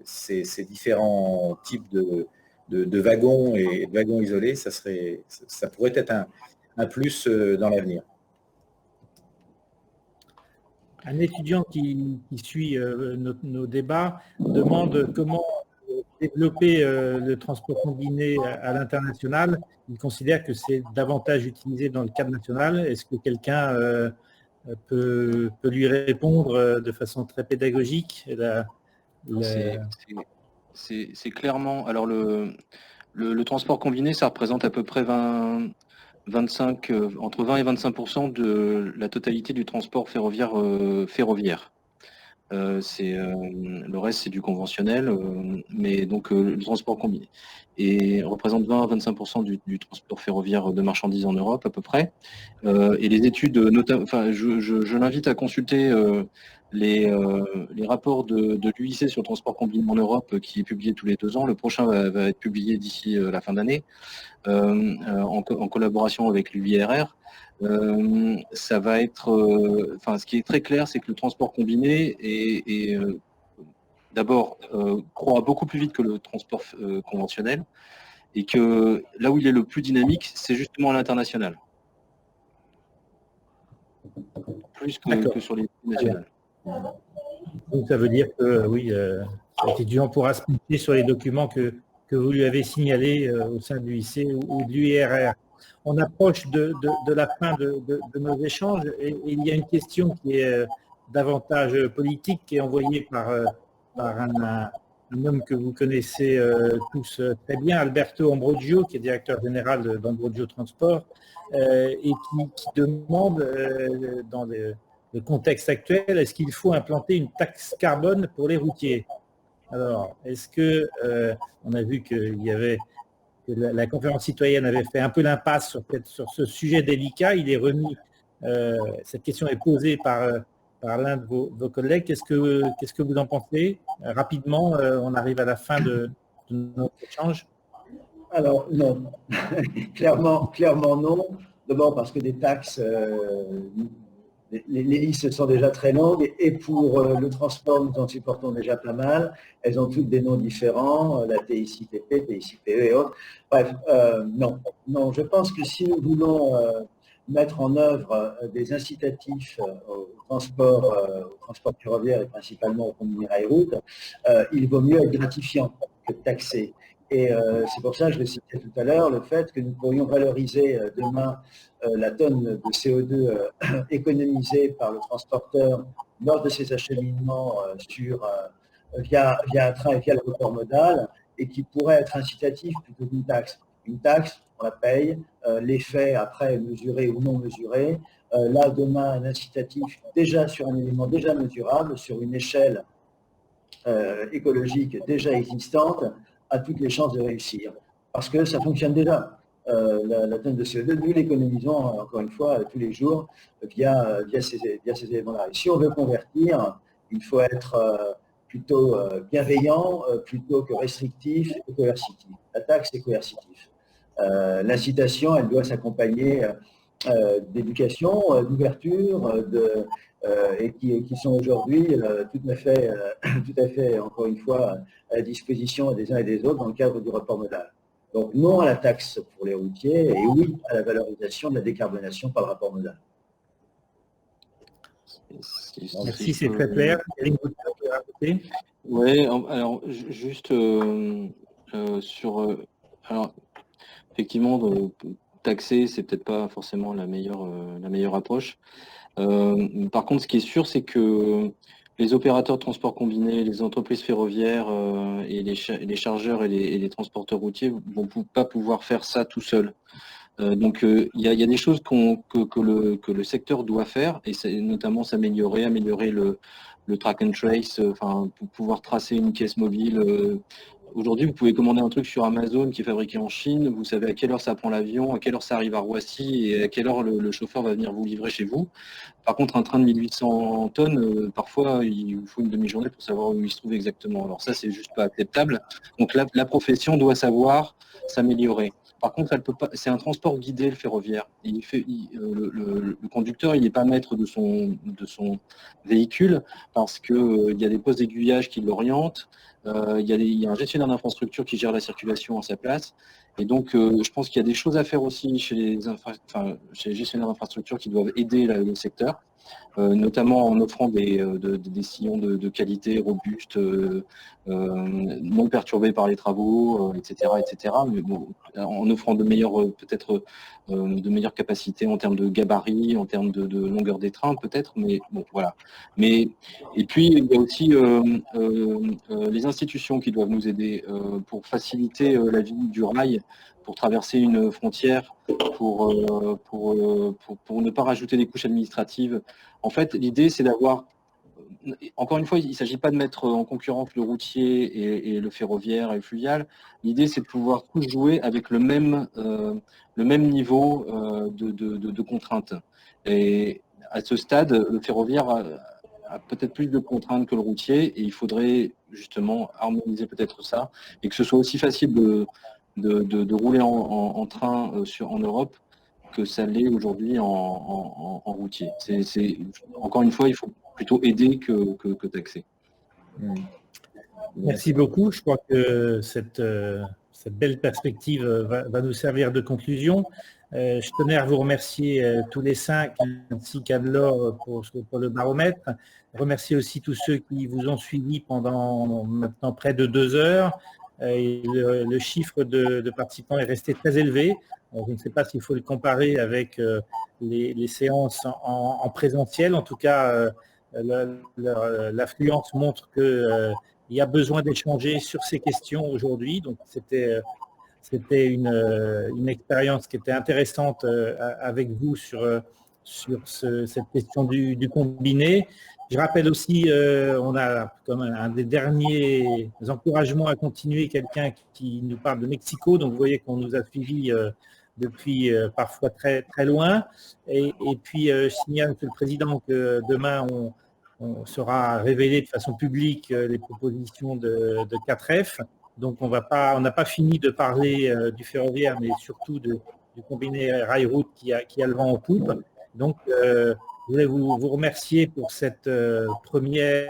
ces différents types de wagons et de wagons isolés, ça pourrait être un plus dans l'avenir. Un étudiant qui suit nos débats demande comment développer le transport combiné à l'international. Il considère que c'est davantage utilisé dans le cadre national. Est-ce que quelqu'un peut lui répondre de façon très pédagogique? C'est clairement... Alors, le transport combiné, ça représente à peu près entre 20 et 25% de la totalité du transport ferroviaire. Le reste, c'est du conventionnel, mais donc le transport combiné. Et représente 20 à 25% du transport ferroviaire de marchandises en Europe, à peu près. Et les études, je l'invite à consulter les rapports de l'UIC sur le transport combiné en Europe, qui est publié tous les 2 ans. Le prochain va être publié d'ici la fin d'année, en collaboration avec l'UIRR. Ça va être, ce qui est très clair, c'est que le transport combiné est d'abord croît beaucoup plus vite que le transport conventionnel, et que là où il est le plus dynamique, c'est justement à l'international, plus que sur les nationales. Donc ça veut dire que oui, l'étudiant pourra se pencher sur les documents que vous lui avez signalés au sein de l'UIC ou de l'UIRR. On approche de la fin de nos échanges, et il y a une question qui est davantage politique, qui est envoyée par un homme que vous connaissez tous très bien, Alberto Ambrogio, qui est directeur général d'Ambrogio Transport, et qui demande, dans le contexte actuel, est-ce qu'il faut implanter une taxe carbone pour les routiers? Alors, est-ce que on a vu qu'il y avait que la conférence citoyenne avait fait un peu l'impasse sur ce sujet délicat. Il est remis, cette question est posée par l'un de vos collègues. Qu'est-ce que vous en pensez? Rapidement, on arrive à la fin de notre échange. Alors, non. clairement non. D'abord parce que des taxes, les listes sont déjà très longues, et pour le transport, nous en supportons déjà pas mal. Elles ont toutes des noms différents, la TICPP, TICPE et autres. Bref, non. Je pense que si nous voulons mettre en œuvre des incitatifs au transport ferroviaire et principalement au combiné rail-route, il vaut mieux être gratifiant que taxé. Et c'est pour ça que je le citais tout à l'heure, le fait que nous pourrions valoriser demain la tonne de CO2 économisée par le transporteur lors de ses acheminements via un train et via le report modal, et qui pourrait être incitatif plutôt qu'une taxe. Une taxe, on la paye, l'effet après mesuré ou non mesuré. Là, demain, un incitatif déjà sur un élément déjà mesurable, sur une échelle écologique déjà existante, a toutes les chances de réussir. Parce que ça fonctionne déjà. La tonne de CO2, nous l'économisons encore une fois tous les jours via ces éléments-là. Et si on veut convertir, il faut être plutôt bienveillant, plutôt que restrictif et coercitif. La taxe est coercitive. L'incitation, elle doit s'accompagner d'éducation, d'ouverture, et qui sont aujourd'hui tout à fait, encore une fois, à la disposition des uns et des autres dans le cadre du report modal. Donc non à la taxe pour les routiers et oui à la valorisation de la décarbonation par le rapport modal. Merci, c'est très clair. Oui, alors juste alors effectivement, taxer, c'est peut-être pas forcément la meilleure approche. Par contre, ce qui est sûr, c'est que les opérateurs de transport combiné, les entreprises ferroviaires et les chargeurs et les transporteurs routiers vont pas pouvoir faire ça tout seuls. Donc il y a des choses que le secteur doit faire, et c'est notamment améliorer le track and trace, pour pouvoir tracer une caisse mobile. Aujourd'hui, vous pouvez commander un truc sur Amazon qui est fabriqué en Chine, vous savez à quelle heure ça prend l'avion, à quelle heure ça arrive à Roissy et à quelle heure le chauffeur va venir vous livrer chez vous. Par contre, un train de 1800 tonnes, parfois, il vous faut une demi-journée pour savoir où il se trouve exactement. Alors ça, c'est juste pas acceptable. Donc la profession doit savoir s'améliorer. Par contre, elle peut pas. C'est un transport guidé, le ferroviaire. Le conducteur, il n'est pas maître de son véhicule parce que il y a des postes d'aiguillage qui l'orientent. Il y a un gestionnaire d'infrastructure qui gère la circulation à sa place. Et donc, je pense qu'il y a des choses à faire aussi chez les gestionnaires d'infrastructure qui doivent aider le secteur, notamment en offrant des sillons de qualité robustes, non perturbés par les travaux, etc., etc. Mais bon, en offrant de meilleures capacités en termes de gabarit, en termes de longueur des trains, peut-être. Mais bon, voilà. Et puis il y a aussi les institutions qui doivent nous aider pour faciliter la vie du rail, pour traverser une frontière, pour ne pas rajouter des couches administratives. En fait, l'idée, c'est d'avoir, encore une fois, il ne s'agit pas de mettre en concurrence le routier et le ferroviaire et le fluvial. L'idée, c'est de pouvoir tous jouer avec le même niveau de contraintes. Et à ce stade, le ferroviaire a peut-être plus de contraintes que le routier, et il faudrait justement harmoniser peut-être ça, et que ce soit aussi facile de rouler en train en Europe que ça l'est aujourd'hui en routier. Encore une fois, il faut plutôt aider que taxer. Merci beaucoup. Je crois que cette belle perspective va nous servir de conclusion. Je tenais à vous remercier tous les 5, ainsi qu'Anne-Laure pour le baromètre. Remercier aussi tous ceux qui vous ont suivis pendant maintenant près de 2 heures. Et le chiffre de participants est resté très élevé. Je ne sais pas s'il faut le comparer avec les séances en présentiel. En tout cas, l'affluence montre qu'il y a besoin d'échanger sur ces questions aujourd'hui. Donc, c'était une expérience qui était intéressante avec vous sur cette question du combiné. Je rappelle aussi, on a comme un des derniers encouragements à continuer quelqu'un qui nous parle de Mexico. Donc, vous voyez qu'on nous a suivis depuis parfois très, très loin. Et puis, je signale, Monsieur le Président, que demain, on sera révélé de façon publique les propositions de 4F. Donc, on n'a pas fini de parler du ferroviaire, mais surtout du combiné rail-route qui a le vent en poupe. Donc, je voulais vous remercier pour cette première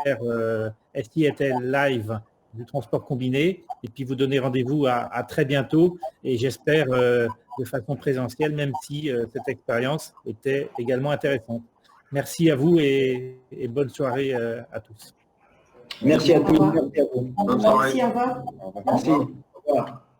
SITL Live du transport combiné et puis vous donner rendez-vous à très bientôt et j'espère de façon présentielle, même si cette expérience était également intéressante. Merci à vous et bonne soirée à tous. Merci à tous. Au revoir. Merci à vous. Bonne soirée. Merci, au revoir. Merci. Au revoir.